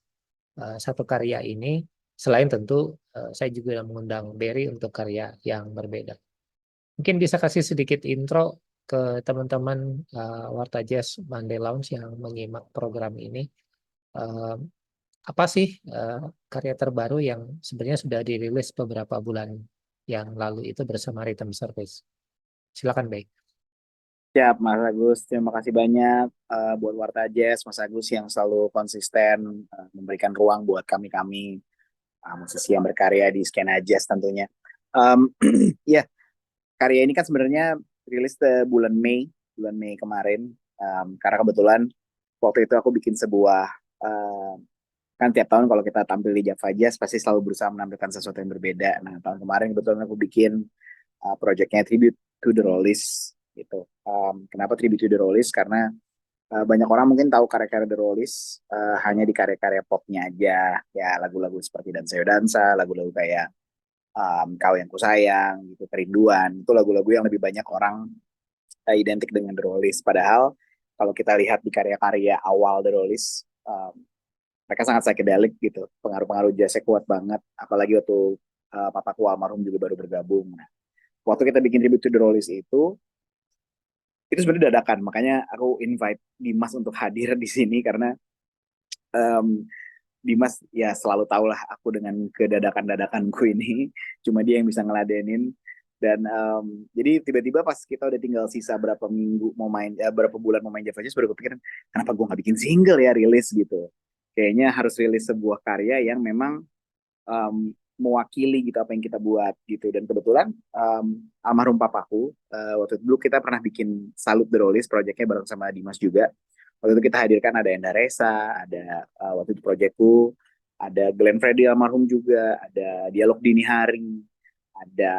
satu karya ini. Selain tentu saya juga mengundang Berry untuk karya yang berbeda. Mungkin bisa kasih sedikit intro ke teman-teman Warta Jazz Monday Lounge yang menyimak program ini. Eh, Apa sih karya terbaru yang sebenarnya sudah dirilis beberapa bulan yang lalu itu bersama Rhythm Service? Silakan, Bay. Siap, Mas Agus. Terima kasih banyak buat Warta Jazz, Mas Agus yang selalu konsisten memberikan ruang buat kami-kami musisi yang berkarya di skena jazz tentunya. Um, ya, karya ini kan sebenarnya rilis bulan Mei kemarin. Karena kebetulan waktu itu aku bikin sebuah kan tiap tahun kalau kita tampil di Java Jazz pasti selalu berusaha menampilkan sesuatu yang berbeda. Nah, tahun kemarin kebetulan aku bikin projectnya Tribute to the Rollies gitu. Kenapa Tribute to the Rollies? Karena banyak orang mungkin tahu karya-karya The Rollies hanya di karya-karya popnya aja, ya lagu-lagu seperti Dan Sayo Dansa, lagu-lagu kayak Kau Yang Kusayang, gitu, Kerinduan, itu lagu-lagu yang lebih banyak orang identik dengan The Rollies. Padahal kalau kita lihat di karya-karya awal The Rollies, mereka sangat psychedelic gitu, pengaruh-pengaruh jazznya kuat banget, apalagi waktu papaku almarhum juga baru bergabung. Nah, waktu kita bikin Tribute to the Rollies itu sebenarnya dadakan, makanya aku invite Dimas untuk hadir di sini karena um, Dimas ya selalu tahu lah aku dengan kedadakan-dadakanku ini, cuma dia yang bisa ngeladenin. Dan jadi tiba-tiba pas kita udah tinggal sisa berapa minggu mau main, berapa bulan mau main Java Jazz, baru kepikiran kenapa gue nggak bikin single ya, rilis gitu. Kayaknya harus rilis sebuah karya yang memang mewakili gitu apa yang kita buat gitu. Dan kebetulan almarhum papaku waktu itu dulu kita pernah bikin Salute the Rollies projectnya bareng sama Dimas juga. Waktu itu kita hadirkan ada Enda Resa, ada waktu itu projectku, ada Glenn Fredly almarhum juga, ada Dialog Dini Hari, ada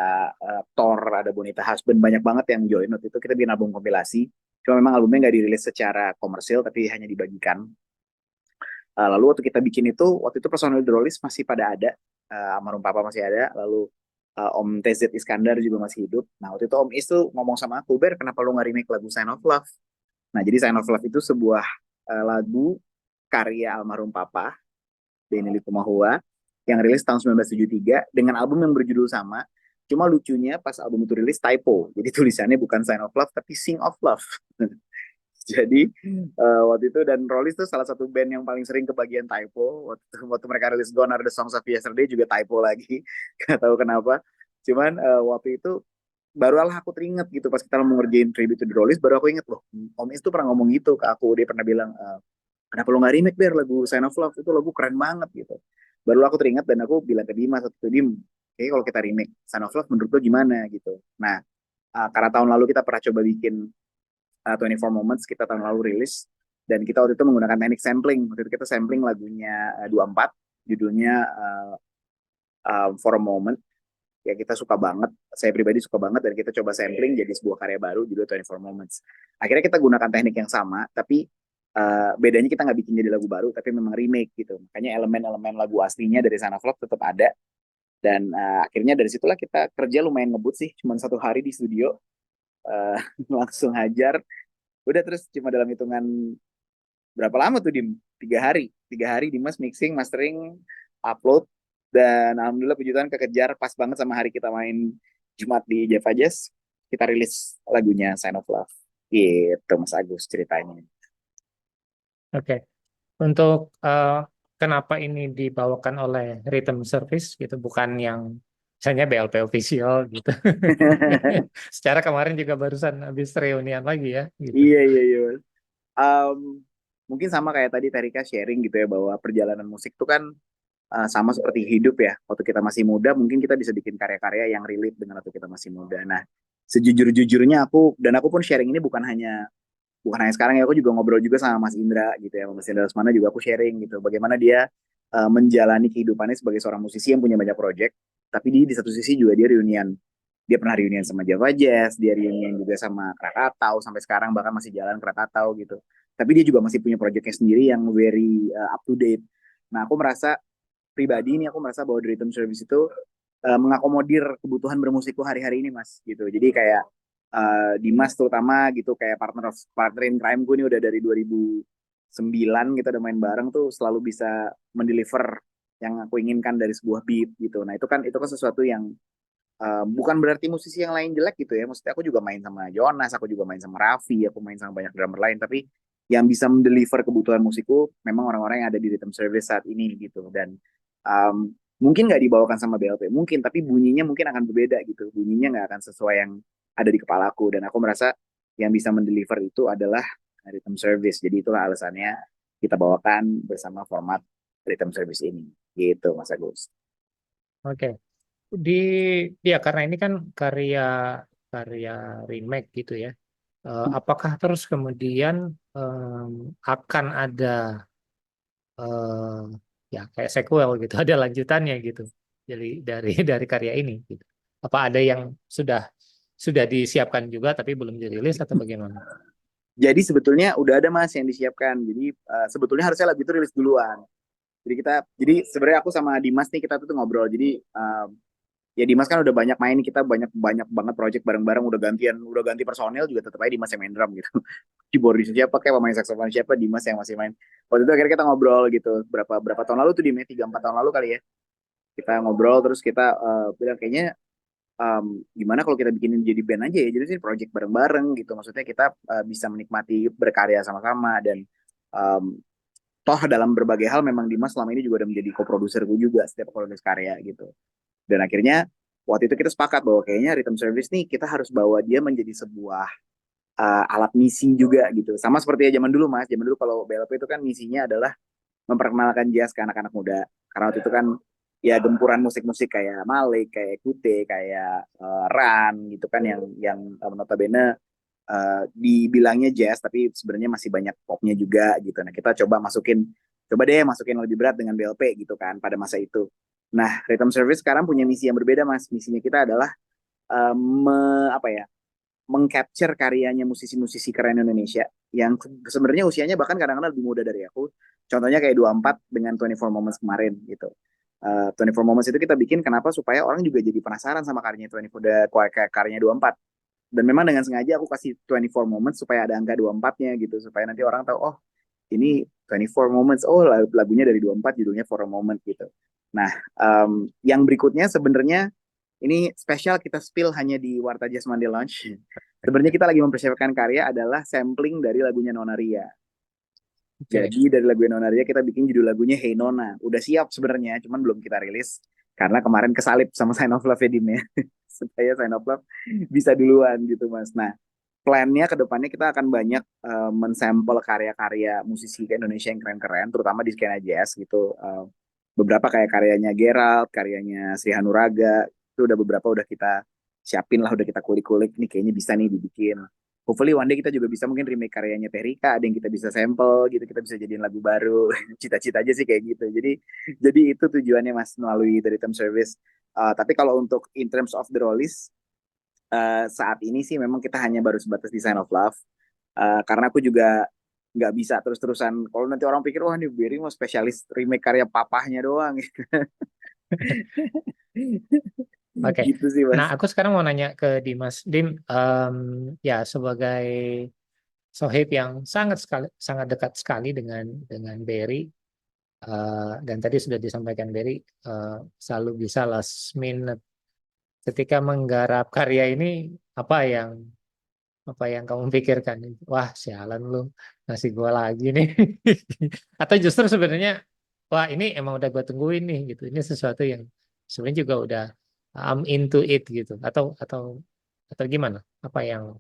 Thor, ada Bonita Husband, banyak banget yang join. Waktu itu kita bikin album kompilasi. Cuma memang albumnya nggak dirilis secara komersil, tapi hanya dibagikan. Lalu waktu kita bikin itu, waktu itu personil The Rollies masih pada ada, almarhum papa masih ada, lalu Om TZ Iskandar juga masih hidup. Nah waktu itu Om Is tuh ngomong sama aku, Ber, kenapa lu nggak remake lagu Sign of Love? Nah jadi Sign of Love itu sebuah lagu karya almarhum papa, Benny Likumahua, yang rilis tahun 1973 dengan album yang berjudul sama. Cuma lucunya pas album itu rilis typo, jadi tulisannya bukan Sign of Love tapi Sing of Love. Jadi waktu itu, dan Rollies itu salah satu band yang paling sering kebagian typo. Waktu mereka rilis Gone Are the Songs of Yesterday juga typo lagi, nggak tahu kenapa. Cuman waktu itu barulah aku teringat gitu pas kita mau ngerjain Tribute to the Rollies, baru aku inget loh, Om Is tuh pernah ngomong gitu ke aku, dia pernah bilang kenapa lo nggak remake Ber lagu Sign of Love, itu lagu keren banget gitu. Baru aku teringat dan aku bilang ke Dimas waktu itu, Dim, kayaknya kalau kita remake Sign of Love menurut lo gimana gitu. Nah karena tahun lalu kita pernah coba bikin 24 Moments, kita tahun lalu rilis, dan kita waktu itu menggunakan teknik sampling. Waktu itu kita sampling lagunya 24, judulnya For a Moment, ya kita suka banget, saya pribadi suka banget, dan kita coba sampling jadi sebuah karya baru judul 24 Moments. Akhirnya kita gunakan teknik yang sama, tapi bedanya kita nggak bikin jadi lagu baru, tapi memang remake gitu. Makanya elemen-elemen lagu aslinya dari Son of Love tetap ada, dan akhirnya dari situlah kita kerja lumayan ngebut sih, cuma 1 hari di studio, uh, langsung hajar. Udah, terus cuma dalam hitungan berapa lama tuh, Dim? 3 hari. 3 hari Dimas mixing, mastering, upload, dan alhamdulillah puji Tuhan kekejar pas banget sama hari kita main Jumat di Java Jazz. Kita rilis lagunya Sign of Love. Gitu Mas Agus ceritanya. Oke. Untuk kenapa ini dibawakan oleh Rhythm Service gitu, bukan yang misalnya BLP official gitu. Secara kemarin juga barusan habis reunian lagi ya gitu. Iya, iya, iya. Mas. Um, Mungkin sama kayak tadi Terika sharing gitu ya, bahwa perjalanan musik tuh kan sama seperti hidup ya. Waktu kita masih muda, mungkin kita bisa bikin karya-karya yang relate dengan waktu kita masih muda. Nah, sejujur-jujurnya aku pun sharing ini bukan hanya sekarang ya, aku juga ngobrol juga sama Mas Indra gitu ya, Mas Indra Lesmana juga aku sharing gitu, bagaimana dia menjalani kehidupannya sebagai seorang musisi yang punya banyak project, tapi di satu sisi juga dia pernah reunian sama Java Jazz, dia reunian juga sama Krakatau, sampai sekarang bahkan masih jalan Krakatau gitu. Tapi dia juga masih punya projectnya sendiri yang very up to date. Nah, aku merasa bahwa The Rhythm Service itu mengakomodir kebutuhan bermusikku hari-hari ini, Mas, gitu. Jadi kayak Dimas terutama gitu, kayak partner in crime gue ini udah dari 2009 kita udah main bareng tuh, selalu bisa mendeliver yang aku inginkan dari sebuah beat gitu. Nah, itu kan sesuatu yang bukan berarti musisi yang lain jelek gitu ya. Maksudnya aku juga main sama Jonas, aku juga main sama Raffi, aku main sama banyak drummer lain, tapi yang bisa mendeliver kebutuhan musikku memang orang-orang yang ada di Rhythm Service saat ini gitu. Dan mungkin nggak dibawakan sama BLP, mungkin, tapi bunyinya mungkin akan berbeda gitu. Bunyinya nggak akan sesuai yang ada di kepalaku. Dan aku merasa yang bisa mendeliver itu adalah Rhythm Service. Jadi itulah alasannya kita bawakan bersama format Rhythm Service ini. Gitu, Mas Agus. Oke. Di ya karena ini kan karya karya remake gitu ya. Apakah terus kemudian akan ada eh, ya kayak sequel gitu, ada lanjutannya gitu. Jadi dari karya ini gitu. Apa ada yang sudah disiapkan juga tapi belum dirilis atau bagaimana? Jadi sebetulnya udah ada Mas yang disiapkan. Jadi sebetulnya harusnya lagu itu rilis duluan. Jadi sebenarnya aku sama Dimas nih kita tuh ngobrol. Jadi ya Dimas kan udah banyak main, kita banyak banyak banget project bareng-bareng, udah ganti personil juga tetap aja Dimas yang main drum gitu. Keyboardis siapa kayak pemain saxophone siapa, Dimas yang masih main. Waktu itu akhirnya kita ngobrol gitu. Berapa berapa tahun lalu tuh, Dimas 3-4 tahun lalu kali ya. Kita ngobrol terus kita bilang kayaknya gimana kalau kita bikinin jadi band aja ya, jadi sih project bareng-bareng gitu, maksudnya kita bisa menikmati berkarya sama-sama. Dan um, toh dalam berbagai hal memang Dimas selama ini juga udah menjadi co-produserku juga setiap aku rilis karya gitu. Dan akhirnya waktu itu kita sepakat bahwa kayaknya Rhythm Service nih kita harus bawa dia menjadi sebuah alat misi juga gitu, sama seperti ya zaman dulu Mas. Zaman dulu kalau BLP itu kan misinya adalah memperkenalkan jazz ke anak-anak muda. Karena waktu itu kan ya gempuran musik-musik kayak Malik, kayak Kute, kayak Ran gitu kan, yang notabene dibilangnya jazz tapi sebenarnya masih banyak popnya juga gitu. Nah, kita coba deh masukin lebih berat dengan BLP gitu kan pada masa itu. Nah, Rhythm Service sekarang punya misi yang berbeda, Mas. Misinya kita adalah apa ya? Mengcapture karyanya musisi-musisi keren Indonesia yang sebenarnya usianya bahkan kadang-kadang lebih muda dari aku. Contohnya kayak 24 dengan 24 Moments kemarin gitu. 24 Moments itu kita bikin kenapa supaya orang juga jadi penasaran sama karyanya 24, karyanya 24. Dan memang dengan sengaja aku kasih 24 Moments supaya ada angka 24-nya gitu, supaya nanti orang tahu, oh ini 24 Moments, oh lagunya dari 24 judulnya For a Moment gitu. Nah, yang berikutnya sebenarnya ini spesial kita spill hanya di Warta Jazz Monday Lounge. Sebenarnya kita lagi mempersiapkan karya adalah sampling dari lagunya Nona Ria. Oke. Jadi dari lagu Nona Ria kita bikin judul lagunya Hey Nona. Udah siap sebenarnya, cuman belum kita rilis karena kemarin kesalip sama Sign of Love ya Dim ya. Supaya Sign of Love bisa duluan gitu Mas. Nah, plannya ke depannya kita akan banyak mensampel karya-karya musisi Indonesia yang keren-keren, terutama di skena jazz gitu. Beberapa kayak karyanya Gerald, karyanya Sri Hanuraga, itu udah kita siapin lah, udah kita kulik-kulik, nih kayaknya bisa nih dibikin. Hopefully one day kita juga bisa mungkin remake karyanya Terika, ada yang kita bisa sampel gitu, kita bisa jadiin lagu baru. Cita-cita aja sih kayak gitu. Jadi itu tujuannya Mas melalui The Rhythm Service. Tapi kalau untuk in terms of the release, saat ini sih memang kita hanya baru sebatas Design of Love. Karena aku juga nggak bisa terus-terusan. Kalau nanti orang pikir, wah nih Berry mau spesialis remake karya papahnya doang. Oke. Gitu sih Nah, Mas. aku sekarang mau nanya ke Dimas. Dim, ya sebagai sohib yang sangat dekat sekali dengan Berry, dan tadi sudah disampaikan Berry selalu bisa last minute ketika menggarap karya ini, apa yang apa yang kamu pikirkan? Wah, sialan lu, ngasih gua lagi nih. Atau justru sebenarnya, wah ini emang udah gua tungguin nih gitu. Ini sesuatu yang sebenarnya juga udah I'm into it gitu. Atau gimana? Apa yang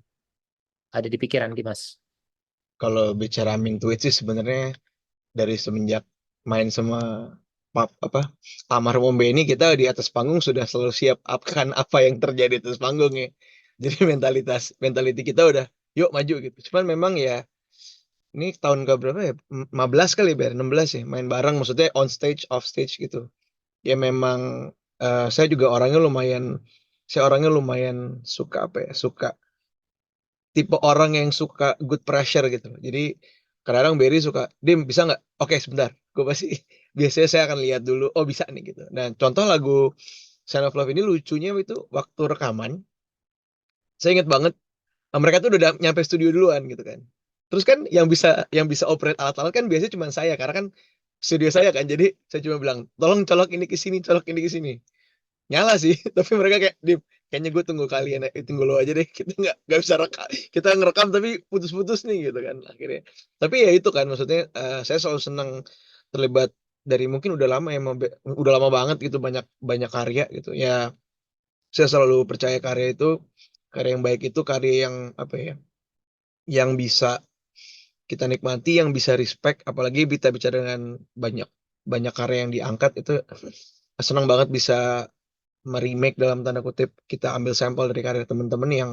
ada di pikiran Dimas? Kalau bicara Amin Tweet sih sebenarnya dari semenjak main sama apa almarhum Om Benny, kita di atas panggung sudah selalu siap akan apa yang terjadi di atas panggung ya. Jadi mentality kita udah yuk maju gitu. Cuman memang ya ini tahun ke berapa ya? 15 kali ya, 16 ya main bareng, maksudnya on stage, off stage gitu. Ya memang saya juga orangnya lumayan suka apa ya? Suka tipe orang yang suka good pressure gitu. Jadi kadang-kadang Berry suka, Dim bisa nggak? Oke sebentar, gue pasti biasanya saya akan lihat dulu. Oh bisa nih gitu. Nah contoh lagu Sign of Love ini lucunya itu waktu rekaman, saya inget banget mereka tuh udah nyampe studio duluan gitu kan. Terus kan yang bisa operate alat-alat kan biasanya cuma saya karena kan studio saya kan. Jadi saya cuma bilang, tolong colok ini ke sini, colok ini ke sini. Nyala sih, tapi mereka kayak Dim, kayaknya gue tunggu kalian, tunggu lo aja deh, kita nggak bisa rekam, kita ngerekam tapi putus-putus nih gitu kan akhirnya. Tapi ya itu kan maksudnya saya selalu senang terlibat dari mungkin udah lama ya, udah lama banget gitu, banyak banyak karya gitu ya. Saya selalu percaya karya yang baik itu karya yang apa ya, yang bisa kita nikmati, yang bisa respect, apalagi kita bicara dengan banyak banyak karya yang diangkat itu. Senang banget bisa meremake dalam tanda kutip, kita ambil sampel dari karya teman-teman yang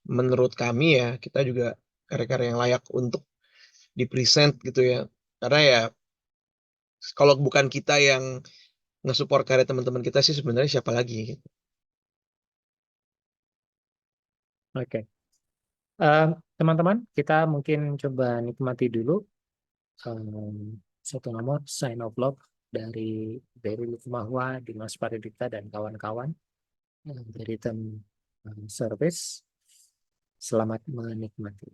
menurut kami ya kita juga karya-karya yang layak untuk dipresent gitu ya. Karena ya kalau bukan kita yang nge-support karya teman-teman kita sih sebenarnya siapa lagi gitu. Oke. Eh, Teman-teman, kita mungkin coba nikmati dulu satu nomor Sign of Love dari Berry Likumahua, Dimas Paridikta dan kawan-kawan dari tim service. Selamat menikmati.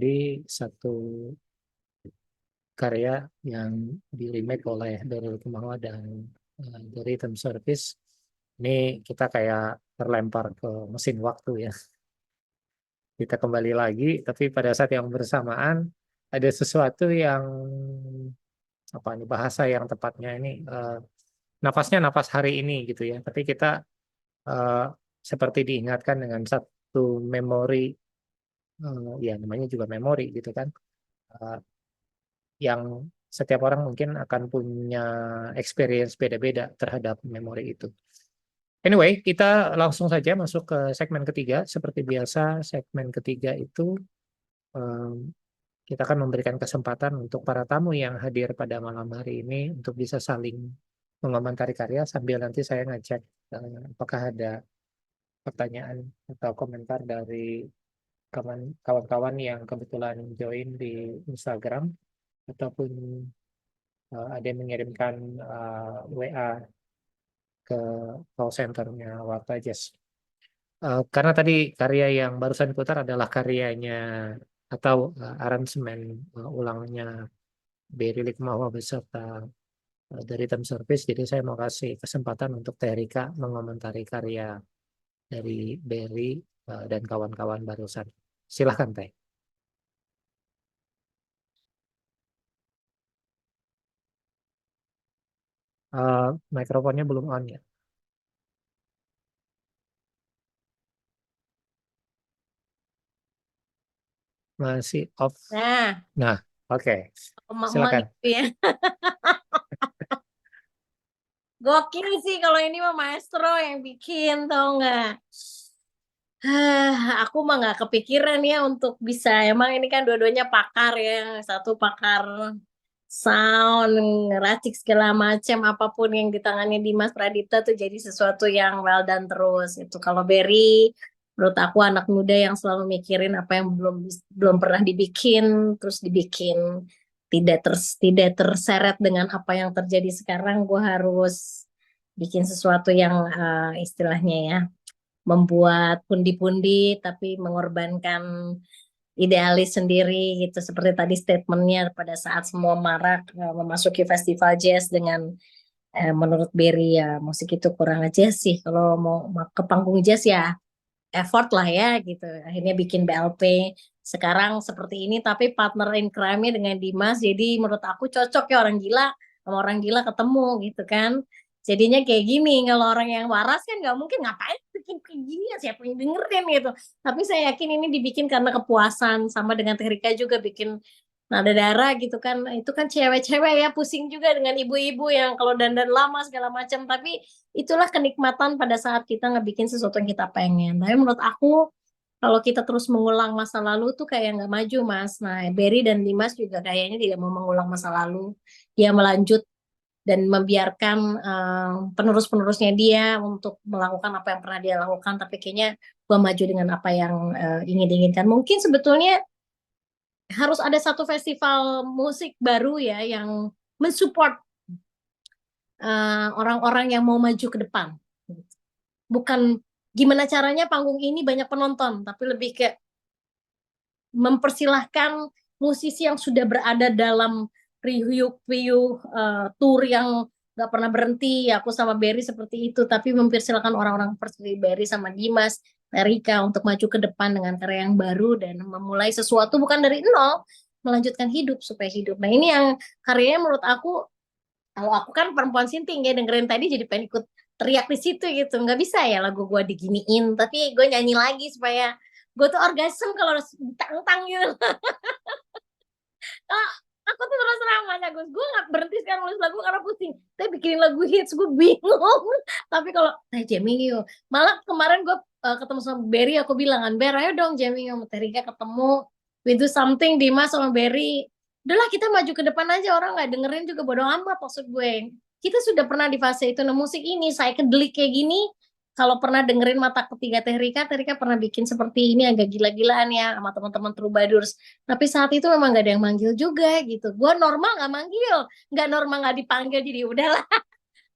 di satu karya yang di remake oleh Daryl Kumawa dan The Rhythm Service. Ini kita kayak terlempar ke mesin waktu ya. Kita kembali lagi, tapi pada saat yang bersamaan ada sesuatu yang apa nih bahasa yang tepatnya ini nafasnya nafas hari ini gitu ya. Tapi kita eh, seperti diingatkan dengan satu memori, ya namanya juga memori gitu kan, eh, yang setiap orang mungkin akan punya experience beda-beda terhadap memori itu. Anyway, kita langsung saja masuk ke segmen ketiga. Seperti biasa, segmen ketiga itu em, kita akan memberikan kesempatan untuk para tamu yang hadir pada malam hari ini untuk bisa saling mengomentari karya sambil nanti saya ngecek apakah ada pertanyaan atau komentar dari kawan-kawan yang kebetulan join di Instagram ataupun ada yang mengirimkan WA ke call centernya Warta Jazz. Karena tadi karya yang barusan diputar adalah karyanya atau aransemen ulangnya Berry Likumahua beserta dari Rhythm Service. Jadi saya mau kasih kesempatan untuk Teh Rika mengomentari karya dari Berry dan kawan-kawan barusan. Silahkan Teh. Mikrofonnya belum on ya. Masih off. Nah, Nah, oke. emak-emak Silakan. gitu ya. Gokil sih kalau ini mah maestro yang bikin, tau nggak? Aku mah nggak kepikiran ya untuk bisa. Emang ini kan dua-duanya pakar ya. Satu pakar sound, ngeracik segala macam. Apapun yang ditangani Dimas Pradipta tuh jadi sesuatu yang well done terus. Itu kalau Berry, menurut aku anak muda yang selalu mikirin apa yang belum pernah dibikin, terus dibikin. Tidak terseret dengan apa yang terjadi sekarang. Gue harus bikin sesuatu yang istilahnya ya membuat pundi-pundi tapi mengorbankan idealis sendiri gitu seperti tadi statementnya pada saat semua marak memasuki festival jazz dengan menurut Berry ya musik itu kurang aja sih kalau mau ke panggung jazz ya effort lah ya gitu akhirnya bikin BLP sekarang seperti ini tapi partner in crime-nya dengan Dimas jadi menurut aku cocok ya orang gila sama orang gila ketemu gitu kan jadinya kayak gini kalau orang yang waras kan nggak mungkin ngapain bikin kayak gini ya siapa yang dengerin gitu tapi saya yakin ini dibikin karena kepuasan sama dengan Teh Rika juga bikin nada darah gitu kan itu kan cewek-cewek ya pusing juga dengan ibu-ibu yang kalau dandan lama segala macam tapi itulah kenikmatan pada saat kita ngebikin sesuatu yang kita pengen tapi menurut aku kalau kita terus mengulang masa lalu tuh kayak nggak maju mas nah Berry dan Dimas juga kayaknya tidak mau mengulang masa lalu dia melanjut dan membiarkan penerus-penerusnya dia untuk melakukan apa yang pernah dia lakukan tapi kayaknya gua maju dengan apa yang ingin diinginkan mungkin sebetulnya harus ada satu festival musik baru ya yang mensupport orang-orang yang mau maju ke depan. Bukan gimana caranya panggung ini banyak penonton, tapi lebih kayak mempersilahkan musisi yang sudah berada dalam riuh-riuh tour yang gak pernah berhenti. Aku sama Berry seperti itu, tapi mempersilahkan orang-orang seperti Berry sama Dimas, Erika untuk maju ke depan dengan karya yang baru dan memulai sesuatu bukan dari nol, melanjutkan hidup supaya hidup. Nah ini yang karyanya menurut aku kalau aku kan perempuan sinting ya dengerin tadi jadi pengen ikut teriak di situ gitu. Nggak bisa ya lagu gue diginiin. Tapi gue nyanyi lagi supaya gue tuh orgasme kalau tang-tang gitu. Ah, aku tuh terus terang Mas Agus. Gue nggak berhenti sekarang nulis lagu karena pusing. Tapi bikinin lagu hits gue bingung. Tapi kalau jamming yuk. Malah kemarin gue ketemu sama Berry aku bilang kan Ber ayo dong jamming sama Terika ketemu. We do something Dimas sama Berry udahlah kita maju ke depan aja orang nggak dengerin juga bodo amat maksud gue kita sudah pernah di fase itu nah musik ini saya kedelik kayak gini kalau pernah dengerin mata ketiga Teh Rika pernah bikin seperti ini agak gila-gilaan ya sama teman-teman Troubadours tapi saat itu memang gak ada yang manggil juga gitu gue normal nggak manggil nggak normal nggak dipanggil jadi udahlah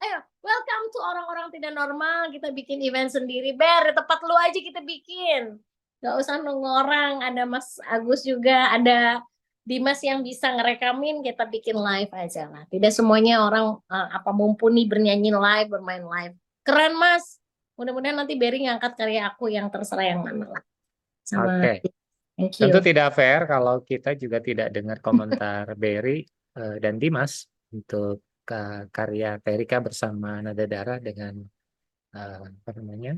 ayo welcome to orang-orang tidak normal kita bikin event sendiri Ber tempat lu aja kita bikin Nggak usah nunggu orang, ada Mas Agus juga, ada Dimas yang bisa ngerekamin, kita bikin live aja lah. Tidak semuanya orang apa mumpuni bernyanyi live, bermain live. Keren Mas. Mudah-mudahan nanti Berry ngangkat karya aku yang terserah yang mana lah. Sama Oke. thank Tentu you. tidak fair kalau kita juga tidak dengar komentar Berry dan Dimas untuk karya Terika bersama Nada Darah dengan apa namanya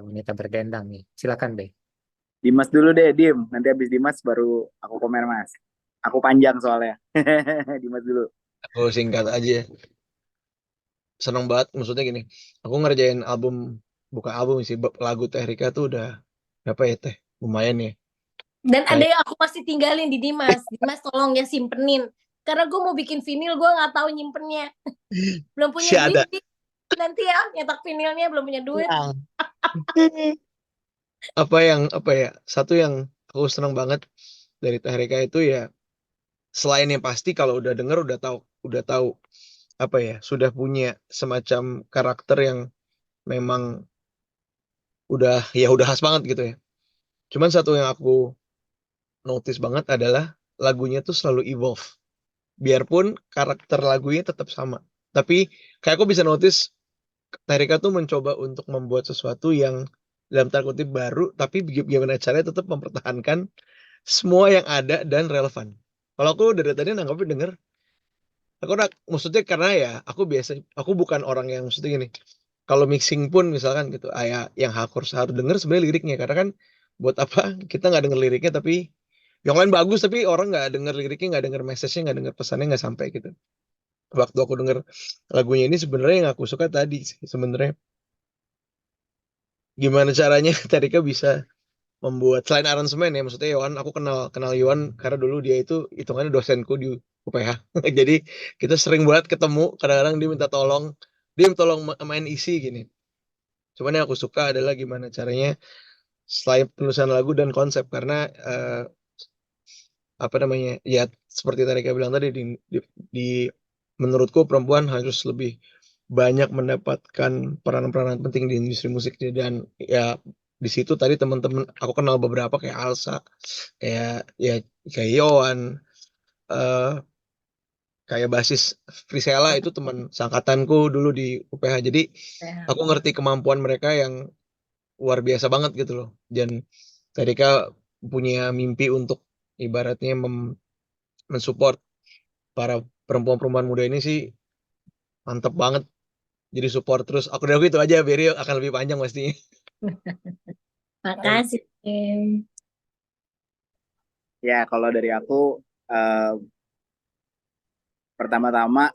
Wanita Berdendang nih. Silakan deh. Dimas dulu deh, Dim. Nanti habis Dimas baru aku komen, Mas. Aku panjang soalnya. Dimas dulu. Aku singkat aja. Seneng banget, maksudnya gini. Aku ngerjain album, bukan album sih, lagu Teh Rika tuh udah berapa ya Teh? Lumayan ya. Dan ada Kayak yang aku masih tinggalin di Dimas. Dimas tolong ya simpenin. Karena gue mau bikin vinil, gue nggak tahu nyimpennya. Belum punya si duit. ada. Nanti ya nyetak vinilnya belum punya duit. Apa ya? Satu yang aku seneng banget dari Teh Rika itu ya, selain yang pasti kalau udah denger udah tahu apa ya, sudah punya semacam karakter yang memang udah khas banget gitu ya. Cuman satu yang aku notice banget adalah lagunya tuh selalu evolve. Biarpun karakter lagunya tetap sama. Tapi kayak aku bisa notice Terika tuh mencoba untuk membuat sesuatu yang dalam tanda kutip baru, tapi gimana caranya tetap mempertahankan semua yang ada dan relevan. Kalau aku dari tadi nanggapnya denger, maksudnya karena ya aku bukan orang yang maksudnya gini. Kalau mixing pun misalkan gitu, ya yang harus denger sebenarnya liriknya, karena kan buat apa kita nggak denger liriknya tapi yang lain bagus tapi orang nggak denger liriknya, nggak denger message-nya, nggak denger pesannya, nggak sampai gitu. Waktu aku denger lagunya ini sebenarnya yang aku suka tadi sih sebenarnya gimana caranya Terika bisa membuat selain aransemen ya, maksudnya Yohan, aku kenal kenal Yohan karena dulu dia itu hitungannya dosenku di UPH. Jadi kita sering banget ketemu, kadang-kadang dia minta tolong main isi gini. Cuman yang aku suka adalah gimana caranya selain penulisan lagu dan konsep, karena apa namanya ya, seperti tadi Kak bilang tadi di menurutku perempuan harus lebih banyak mendapatkan peranan-peranan penting di industri musik ini. Dan ya di situ tadi teman-teman aku kenal beberapa kayak Alsa, kayak ya kayak Yohan, eh kayak basis Frisella itu teman sangkatanku dulu di UPH. Jadi Ya. aku ngerti kemampuan mereka yang luar biasa banget gitu loh. Dan Terika punya mimpi untuk ibaratnya mensupport para perempuan-perempuan muda ini sih, mantep banget. Jadi support terus. Aku udah gitu aja, Beri akan lebih panjang pastinya. Makasih. Ya, kalau dari aku, eh, pertama-tama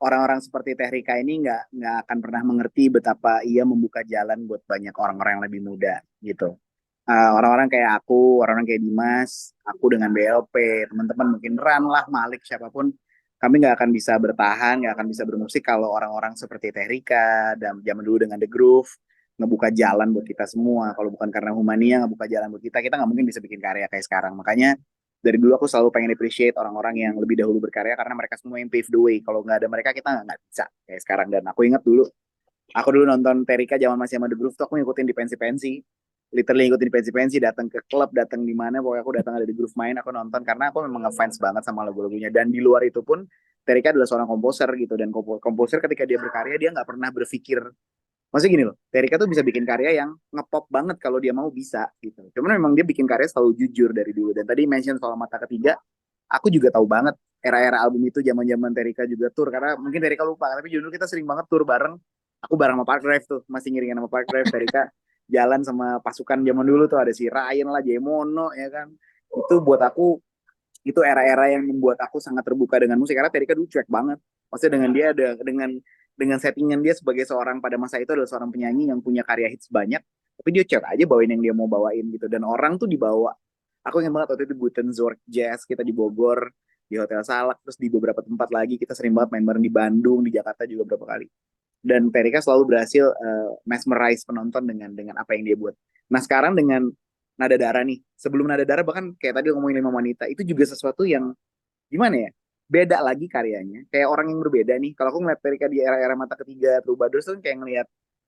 orang-orang seperti Teh Rika ini nggak akan pernah mengerti betapa ia membuka jalan buat banyak orang-orang yang lebih muda gitu. Orang-orang kayak aku, orang-orang kayak Dimas, aku dengan BLP, teman-teman mungkin Ran lah, Malik, siapapun, kami nggak akan bisa bertahan, nggak akan bisa bermusik kalau orang-orang seperti Teh Rika dan zaman dulu dengan The Groove ngebuka jalan buat kita semua. Kalau bukan karena Humania ngebuka jalan buat kita nggak mungkin bisa bikin karya kayak sekarang. Makanya dari dulu aku selalu pengen appreciate orang-orang yang lebih dahulu berkarya karena mereka semua yang pave the way. Kalau nggak ada mereka kita nggak bisa kayak sekarang. Dan aku dulu nonton Terika zaman masih sama The Groove tuh aku ngikutin di pensi-pensi, literally ngikutin di pensi-pensi, datang ke klub, datang di mana, pokoknya aku datang ada The Groove main, aku nonton karena aku memang ngefans banget sama lagu-lagunya. Dan di luar itu pun Terika adalah seorang komposer gitu, dan komposer ketika dia berkarya dia nggak pernah berpikir, maksudnya gini loh, Terika tuh bisa bikin karya yang ngepop banget kalau dia mau bisa gitu. Cuman memang dia bikin karya selalu jujur dari dulu. Dan tadi mention soal Mata Ketiga, aku juga tahu banget era-era album itu, zaman-zaman Terika juga tur, karena mungkin Terika lupa tapi dulu kita sering banget tur bareng. Aku bareng sama Park Drive tuh, masih ngiringin sama Park Drive. Terika jalan sama pasukan zaman dulu tuh, ada si Ryan lah, Jemono ya kan. Itu buat aku itu era-era yang membuat aku sangat terbuka dengan musik karena Terika dulu cuek banget. Maksudnya dengan dia ada dengan settingan dia sebagai seorang pada masa itu adalah seorang penyanyi yang punya karya hits banyak, tapi dia cuek aja bawain yang dia mau bawain gitu, dan orang tuh dibawa. Aku ingat banget waktu itu Guten Zorg Jazz kita di Bogor, di Hotel Salak, terus di beberapa tempat lagi kita sering banget main bareng di Bandung, di Jakarta juga beberapa kali. Dan Terika selalu berhasil mesmerize penonton dengan apa yang dia buat. Nah sekarang dengan Nada Darah nih, sebelum Nada Darah bahkan kayak tadi ngomongin Lima Wanita, itu juga sesuatu yang gimana ya, beda lagi karyanya, kayak orang yang berbeda nih. Kalau aku ngeliat Terika di era-era Mata Ketiga, Troubadours tuh kayak ngeliat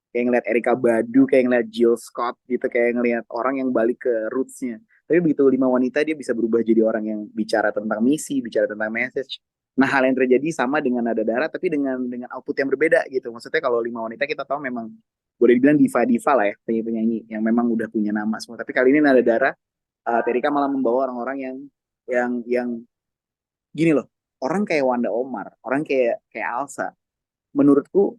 kayak ngeliat Erykah Badu, kayak ngeliat Jill Scott gitu, kayak ngeliat orang yang balik ke rootsnya. Tapi begitu 5 wanita dia bisa berubah jadi orang yang bicara tentang misi, bicara tentang message. Nah, hal yang terjadi sama dengan Nada Darah tapi dengan output yang berbeda gitu. Maksudnya kalau 5 wanita kita tahu memang boleh dibilang diva-diva lah ya, penyanyi-penyanyi yang memang udah punya nama semua. Tapi kali ini Nada Darah, Terika malah membawa orang-orang yang gini loh, orang kayak Wanda Omar, orang kayak Alsa, menurutku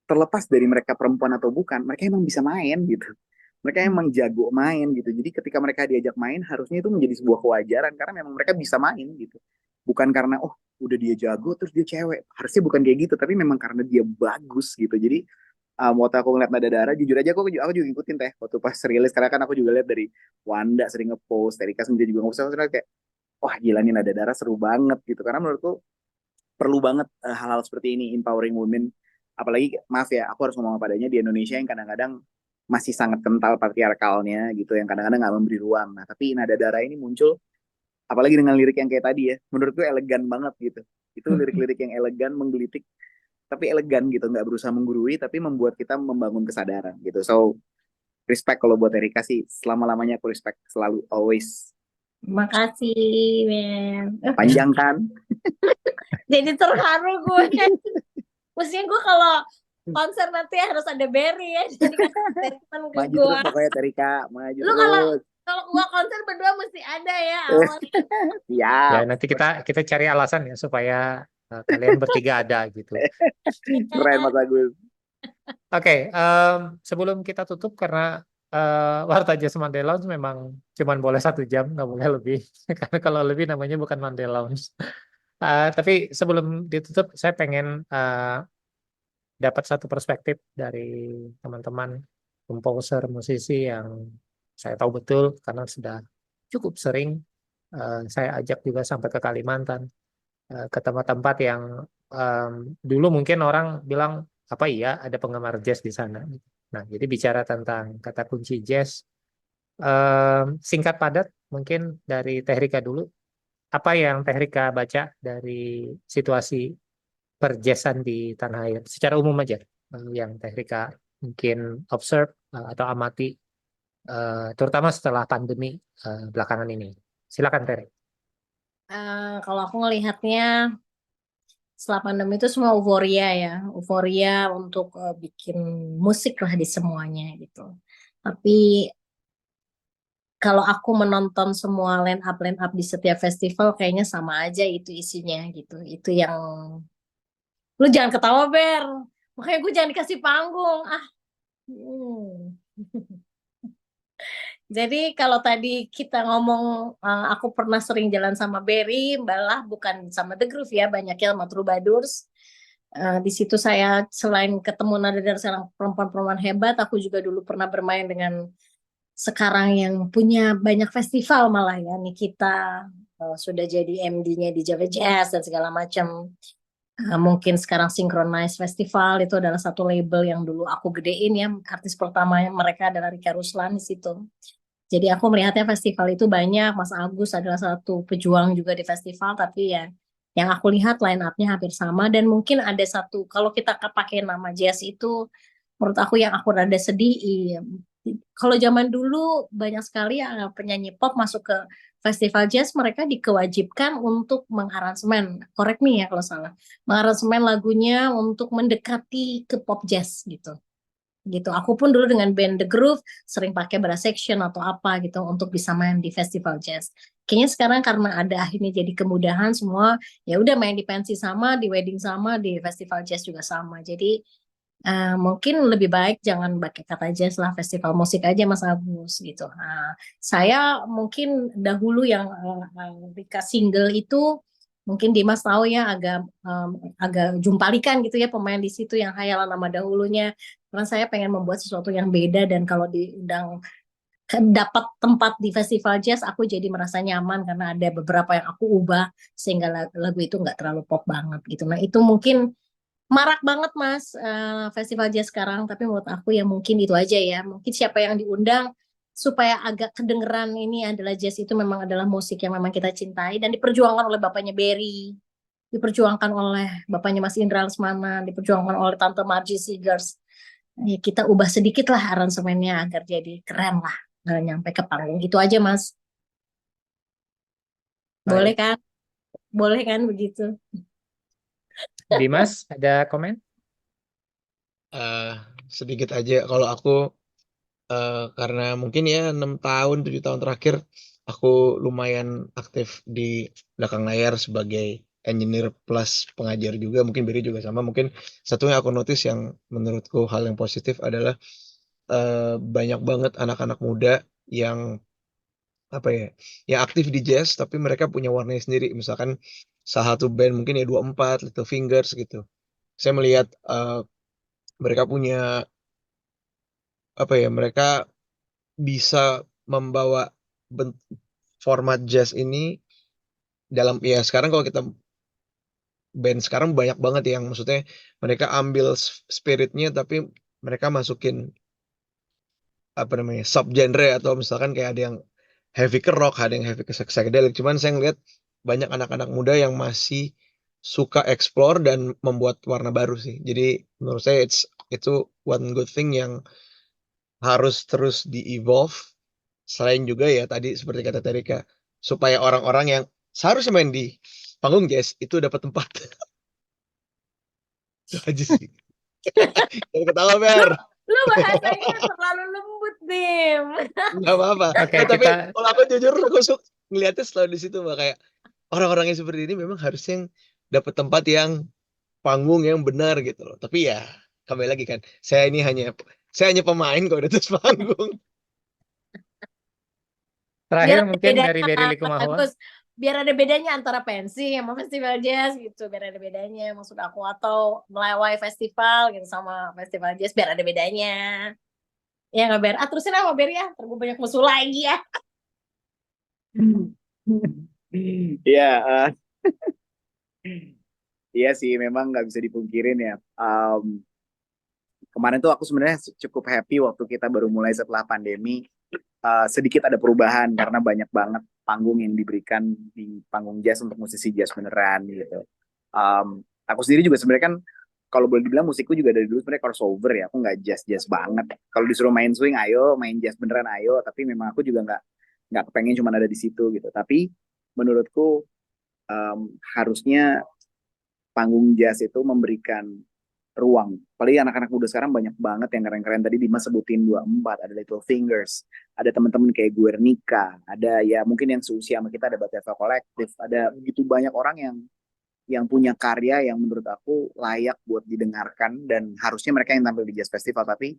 terlepas dari mereka perempuan atau bukan, mereka emang bisa main gitu. Mereka emang jago main gitu. Jadi ketika mereka diajak main, harusnya itu menjadi sebuah kewajaran karena memang mereka bisa main gitu. Bukan karena oh udah dia jago terus dia cewek. Harusnya bukan kayak gitu, tapi memang karena dia bagus gitu. Jadi waktu aku ngeliat Nada Darah, jujur aja aku juga ngikutin teh waktu pas rilis karena kan aku juga lihat dari Wanda sering ngepost, Erika sendiri juga ngepost, aku kayak wah gila nih Nada Darah seru banget gitu. Karena menurutku perlu banget hal-hal seperti ini, empowering women. Apalagi maaf ya, aku harus ngomong padanya di Indonesia yang kadang-kadang masih sangat kental patriarkalnya gitu, yang kadang-kadang nggak memberi ruang. Nah, tapi Nada Darah ini muncul, apalagi dengan lirik yang kayak tadi ya, menurutku elegan banget gitu. Itu lirik-lirik yang elegan, menggelitik, tapi elegan gitu, nggak berusaha menggurui, tapi membuat kita membangun kesadaran gitu. So, respect kalau buat Erika sih, selama-lamanya aku respect, selalu, always. Makasih, Ben. Panjang kan? Jadi terharu gue. Mestinya gue kalau konser nanti harus ada Berry ya. Jadi kan statement ke Maju gue. terus pokoknya Erika, maju Lu terus. kalau gue konser berdua mesti ada ya awan. Ya, Siap, nanti kita cari alasan ya supaya kalian bertiga ada gitu. keren Mas Agus. Oke, sebelum kita tutup karena Warta Jazz Monday Lounge memang cuman boleh 1 jam, nggak boleh lebih. Karena kalau lebih namanya bukan Monday Lounge. Tapi sebelum ditutup, saya pengen dapat satu perspektif dari teman-teman komposer, musisi yang saya tahu betul karena sudah cukup sering saya ajak juga sampai ke Kalimantan, ke tempat-tempat yang dulu mungkin orang bilang apa iya ada penggemar jazz di sana. Nah, jadi bicara tentang kata kunci jazz, singkat padat mungkin dari Teh Rika dulu. Apa yang Teh Rika baca dari situasi perjazzan di tanah air secara umum aja, yang Teh Rika mungkin observe atau amati, terutama setelah pandemi belakangan ini. Silakan Teh. Kalau aku ngelihatnya setelah pandemi itu semua euforia ya, euforia untuk bikin musik lah di semuanya gitu. Tapi kalau aku menonton semua line up di setiap festival kayaknya sama aja itu isinya gitu. Itu yang lu jangan ketawa Ber, makanya gue jangan dikasih panggung. Jadi kalau tadi kita ngomong, aku pernah sering jalan sama Berry, malah bukan sama The Groove ya, banyaknya sama Troubadours. Di situ saya selain ketemu nada dan seorang perempuan-perempuan hebat, aku juga dulu pernah bermain dengan sekarang yang punya banyak festival malah ya. Nikita sudah jadi MD-nya di Java Jazz dan segala macam. Mungkin sekarang Synchronize Festival itu adalah satu label yang dulu aku gedein ya. Artis pertamanya mereka adalah Rika Ruslan di situ. Jadi aku melihatnya festival itu banyak. Mas Agus adalah satu pejuang juga di festival, tapi ya yang aku lihat line up-nya hampir sama dan mungkin ada satu kalau kita pakai nama jazz itu menurut aku yang aku rada sedih. Kalau zaman dulu banyak sekali penyanyi pop masuk ke festival jazz, mereka dikewajibkan untuk mengaransemen, correct me ya kalau salah, mengaransemen lagunya untuk mendekati ke pop jazz gitu. Aku pun dulu dengan band The Groove sering pakai brass section atau apa gitu untuk bisa main di festival jazz. Kayaknya sekarang karena ada akhirnya jadi kemudahan semua, ya udah main di pensi sama, di wedding sama, di festival jazz juga sama. Jadi mungkin lebih baik jangan pakai kata jazz lah, festival musik aja Mas Agus gitu. Saya mungkin dahulu yang Rika single itu mungkin Dimas tahu ya agak jumpalikan gitu ya pemain di situ yang hayalan nama dahulunya. Karena saya pengen membuat sesuatu yang beda dan kalau diundang dapat tempat di festival jazz aku jadi merasa nyaman karena ada beberapa yang aku ubah sehingga lagu itu nggak terlalu pop banget gitu. Nah itu mungkin marak banget Mas festival jazz sekarang, tapi menurut aku ya mungkin itu aja ya. Mungkin siapa yang diundang supaya agak kedengeran ini adalah jazz itu memang adalah musik yang memang kita cintai dan diperjuangkan oleh bapaknya Berry, diperjuangkan oleh bapaknya Mas Indra Lesmana, diperjuangkan oleh Tante Margie Seegers. Ya kita ubah sedikit lah aransemennya agar jadi keren lah, nggak nyampe ke panggung gitu aja Mas. Boleh Baik. kan? Boleh kan begitu? Dimas, ada komen? Eh, sedikit aja kalau aku karena mungkin ya 6 tahun 7 tahun terakhir aku lumayan aktif di belakang layar sebagai engineer plus pengajar juga, mungkin Beri juga sama. Mungkin satunya aku notice yang menurutku hal yang positif adalah banyak banget anak-anak muda yang apa ya, yang aktif di jazz tapi mereka punya warnanya sendiri. Misalkan salah satu band mungkin ya 24 Little Fingers gitu. Saya melihat mereka punya apa ya, mereka bisa membawa format jazz ini dalam, ya sekarang kalau kita band sekarang banyak banget yang maksudnya mereka ambil spiritnya tapi mereka masukin apa namanya sub genre, atau misalkan kayak ada yang heavy ke rock, ada yang heavy ke psychedelic. Cuman saya ngeliat banyak anak-anak muda yang masih suka explore dan membuat warna baru sih. Jadi menurut saya itu one good thing yang harus terus di-evolve. Selain juga ya tadi seperti kata Terika, supaya orang-orang yang seharusnya main di panggung jazz itu dapat tempat. Itu aja sih. Jangan ketawa, Lu, Ber. lu bahasanya terlalu lembut, Dim. Nggak apa-apa. Oke, Tapi kita kalau aku jujur, aku ngeliatnya selalu di situ, Mbak. Kayak orang-orang yang seperti ini memang harusnya yang dapat tempat yang panggung yang benar gitu loh. Tapi ya, kembali lagi kan, saya hanya pemain kok di atas panggung. terakhir Biar ada mungkin bedanya, dari Berry Mas Likumahua. Agus. Biar ada bedanya antara pensi sama festival jazz gitu. Biar ada bedanya maksud aku, atau melewai festival gitu sama festival jazz, biar ada bedanya. Ya nggak Ber? Ah, terusin apa Ber ya? Ntar gue banyak musuh lagi ya. Iya, iya sih, memang nggak bisa dipungkirin ya. Kemarin tuh aku sebenarnya cukup happy waktu kita baru mulai setelah pandemi. Sedikit ada perubahan karena banyak banget panggung yang diberikan di panggung jazz untuk musisi jazz beneran gitu. Aku sendiri juga sebenarnya kan kalau boleh dibilang musikku juga dari dulu sebenarnya crossover ya. Aku nggak jazz banget. Kalau disuruh main swing, ayo. Main jazz beneran, ayo. Tapi memang aku juga nggak kepengen cuma ada di situ gitu. Tapi menurutku harusnya panggung jazz itu memberikan ruang. Apalagi anak-anak muda sekarang banyak banget yang keren-keren. Tadi Dimas sebutin 24, ada Little Fingers, ada teman-teman kayak Guernica, ada ya mungkin yang seusia sama kita, ada Bateva Collective, ada begitu banyak orang yang punya karya yang menurut aku layak buat didengarkan, dan harusnya mereka yang tampil di Jazz Festival, tapi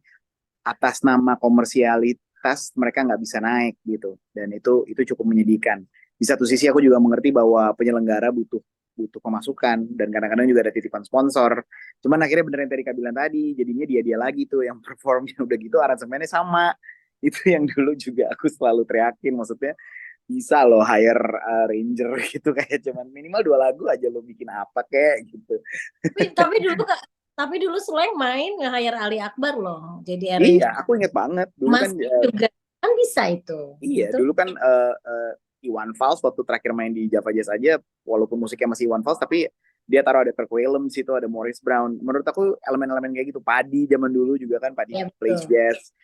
atas nama komersialitas mereka nggak bisa naik gitu, dan itu cukup menyedihkan. Di satu sisi aku juga mengerti bahwa penyelenggara butuh butuh pemasukan, dan kadang-kadang juga ada titipan sponsor. Cuman akhirnya bener yang tadi Kak bilang tadi, jadinya dia lagi tuh yang performnya udah gitu aransemennya sama. Itu yang dulu juga aku selalu teriakin, maksudnya bisa loh hire ranger gitu, kayak cuman minimal 2 lagu aja lo bikin apa kayak gitu. Tapi dulu Sleng main nge-hire Ali Akbar loh jadi Iya, arranger. aku inget banget dulu kan. Mas juga kan bisa itu. Iya, Gitu. dulu kan Iwan Fals waktu terakhir main di Java Jazz aja, walaupun musiknya masih Iwan Fals, tapi dia taruh ada Kirk Whalum situ, ada Morris Brown. Menurut aku elemen-elemen kayak gitu, Padi zaman dulu juga kan, Padi Ya plays betul. jazz.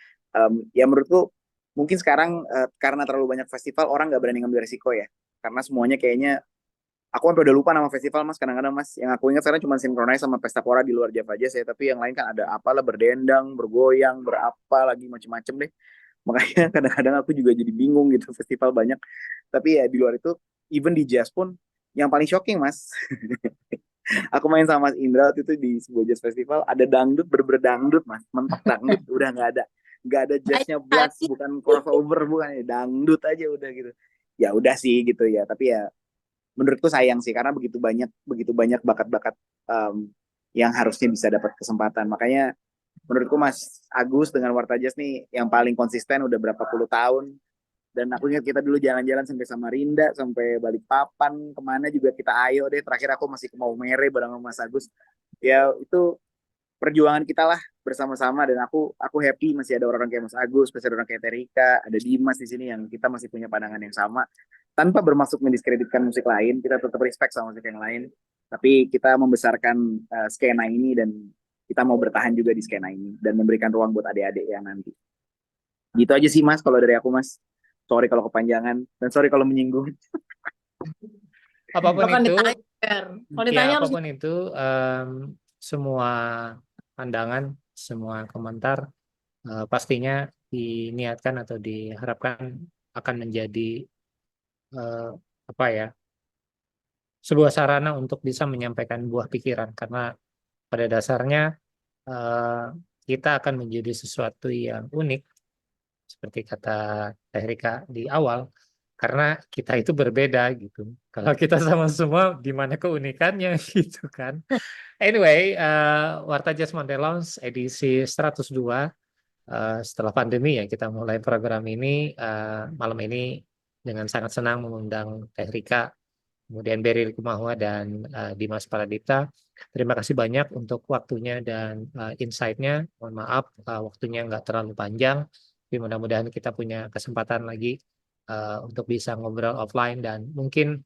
Ya menurutku mungkin sekarang karena terlalu banyak festival, orang nggak berani ngambil resiko ya. Karena semuanya kayaknya, aku sampai udah lupa nama festival Mas, kadang-kadang Mas. Yang aku ingat sekarang cuma Synchronize sama Pesta Pora di luar Java Jazz ya, tapi yang lain kan ada apalah, berdendang, bergoyang, berapa lagi macem-macem deh. Makanya kadang-kadang aku juga jadi bingung gitu, festival banyak tapi ya di luar itu, even di jazz pun yang paling shocking Mas, aku main sama Mas Indra waktu itu di sebuah jazz festival, ada dangdut, bener dangdut Mas, mentok dangdut, udah nggak ada jazznya blast, Lagi. bukan crossover, bukan ya, dangdut aja udah gitu. Ya udah sih gitu ya, tapi ya menurutku sayang sih karena begitu banyak bakat-bakat yang harusnya bisa dapat kesempatan. Makanya menurutku Mas Agus dengan Warta Jazz nih yang paling konsisten udah berapa puluh tahun. Dan aku ingat kita dulu jalan-jalan sampai Samarinda, sampai Balikpapan, kemana juga kita ayo deh. Terakhir aku masih ke Maumere bareng sama Mas Agus. Ya itu perjuangan kita lah bersama-sama, dan aku happy masih ada orang-orang kayak Mas Agus, masih ada orang kayak Terika, ada Dimas di sini yang kita masih punya pandangan yang sama. Tanpa bermaksud mendiskreditkan musik lain, kita tetap respect sama musik yang lain. Tapi kita membesarkan skena ini, dan kita mau bertahan juga di skena ini dan memberikan ruang buat adik-adik yang nanti. Gitu aja sih Mas kalau dari aku Mas. Sorry kalau kepanjangan dan sorry kalau menyinggung. Apapun Kalau itu, ditanya, kalau ya ditanya harus apapun itu, semua pandangan, semua komentar pastinya diniatkan atau diharapkan akan menjadi apa ya, sebuah sarana untuk bisa menyampaikan buah pikiran, karena pada dasarnya kita akan menjadi sesuatu yang unik seperti kata Teh Rika di awal, karena kita itu berbeda gitu. Kalau kita sama semua, gimana keunikannya gitu kan? Anyway, Warta Jazz Monday Lounge edisi 102, setelah pandemi ya kita mulai program ini. Malam ini dengan sangat senang mengundang Teh Rika, kemudian Berry Likumahua dan Dimas Paradipta. Terima kasih banyak untuk waktunya dan insight-nya. Mohon maaf waktunya nggak terlalu panjang, tapi mudah-mudahan kita punya kesempatan lagi untuk bisa ngobrol offline dan mungkin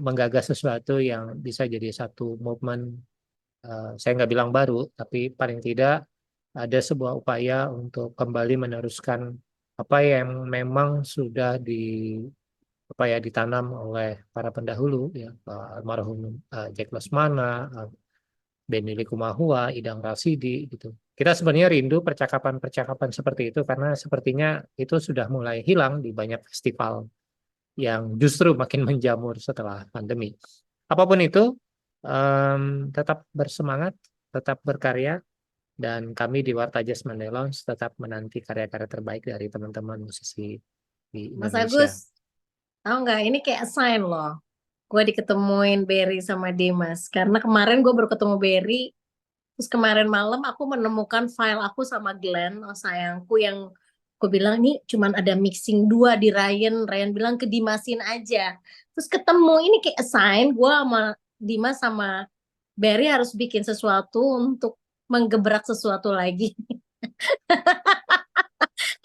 menggagas sesuatu yang bisa jadi satu movement. Saya nggak bilang baru, tapi paling tidak ada sebuah upaya untuk kembali meneruskan apa yang memang sudah ditanam oleh para pendahulu ya, almarhum Jack Lesmana, Benny Likumahua, Idang Rasidi gitu. Kita sebenarnya rindu percakapan-percakapan seperti itu karena sepertinya itu sudah mulai hilang di banyak festival yang justru makin menjamur setelah pandemi. Apapun itu, tetap bersemangat, tetap berkarya, dan kami di Warta Jazz Monday Lounge tetap menanti karya-karya terbaik dari teman-teman musisi di Mas Indonesia. Agus, tahu nggak ini kayak sign loh. Gue diketemuin Berry sama Dimas. Karena kemarin gue baru ketemu Berry, terus kemarin malam aku menemukan file aku sama Glenn, oh sayangku, yang aku bilang ini cuman ada mixing 2 di Ryan. Ryan bilang ke Dimasin aja. Terus ketemu, ini kayak sign gue sama Dimas sama Berry harus bikin sesuatu untuk menggebrak sesuatu lagi.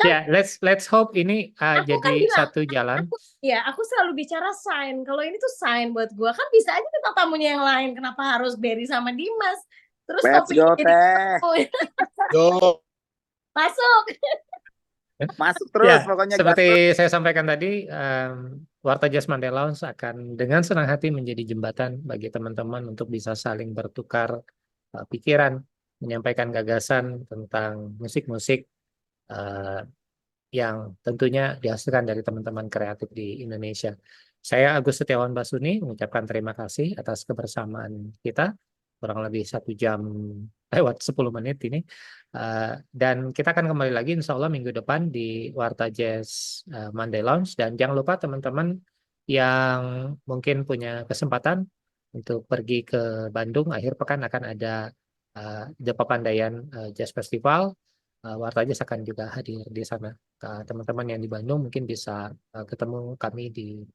Ya, let's hope ini Aku kan jadi bilang, satu jalan. aku selalu bicara sign. Kalau ini tuh sign buat gue, kan bisa aja kita tamunya yang lain. Kenapa harus Berry sama Dimas? Terus Let's topiknya go jadi Teh. Yo, masuk. Masuk terus Ya, pokoknya gas seperti terus. saya sampaikan tadi, Warta Jazz Monday Lounge akan dengan senang hati menjadi jembatan bagi teman-teman untuk bisa saling bertukar pikiran, menyampaikan gagasan tentang musik-musik yang tentunya dihasilkan dari teman-teman kreatif di Indonesia. Saya Agus Setiawan Basuni mengucapkan terima kasih atas kebersamaan kita, kurang lebih 1 jam lewat 10 menit ini. Dan kita akan kembali lagi insya Allah minggu depan di Warta Jazz Monday Lounge. Dan jangan lupa teman-teman yang mungkin punya kesempatan untuk pergi ke Bandung, akhir pekan akan ada The Papandayan Jazz Festival. Warta Jazz akan juga hadir di sana. Teman-teman yang di Bandung mungkin bisa ketemu kami di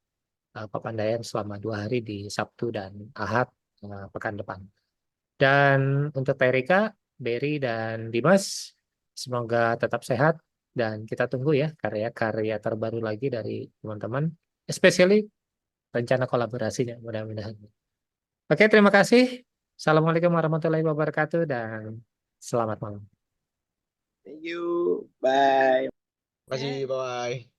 Papandayan selama 2 hari di Sabtu dan Ahad pekan depan. Dan untuk Terika, Berry, dan Dimas, semoga tetap sehat dan kita tunggu ya karya-karya terbaru lagi dari teman-teman, especially rencana kolaborasinya mudah-mudahan. Oke, terima kasih. Assalamualaikum warahmatullahi wabarakatuh dan selamat malam. Thank you. Bye. makasih, bye.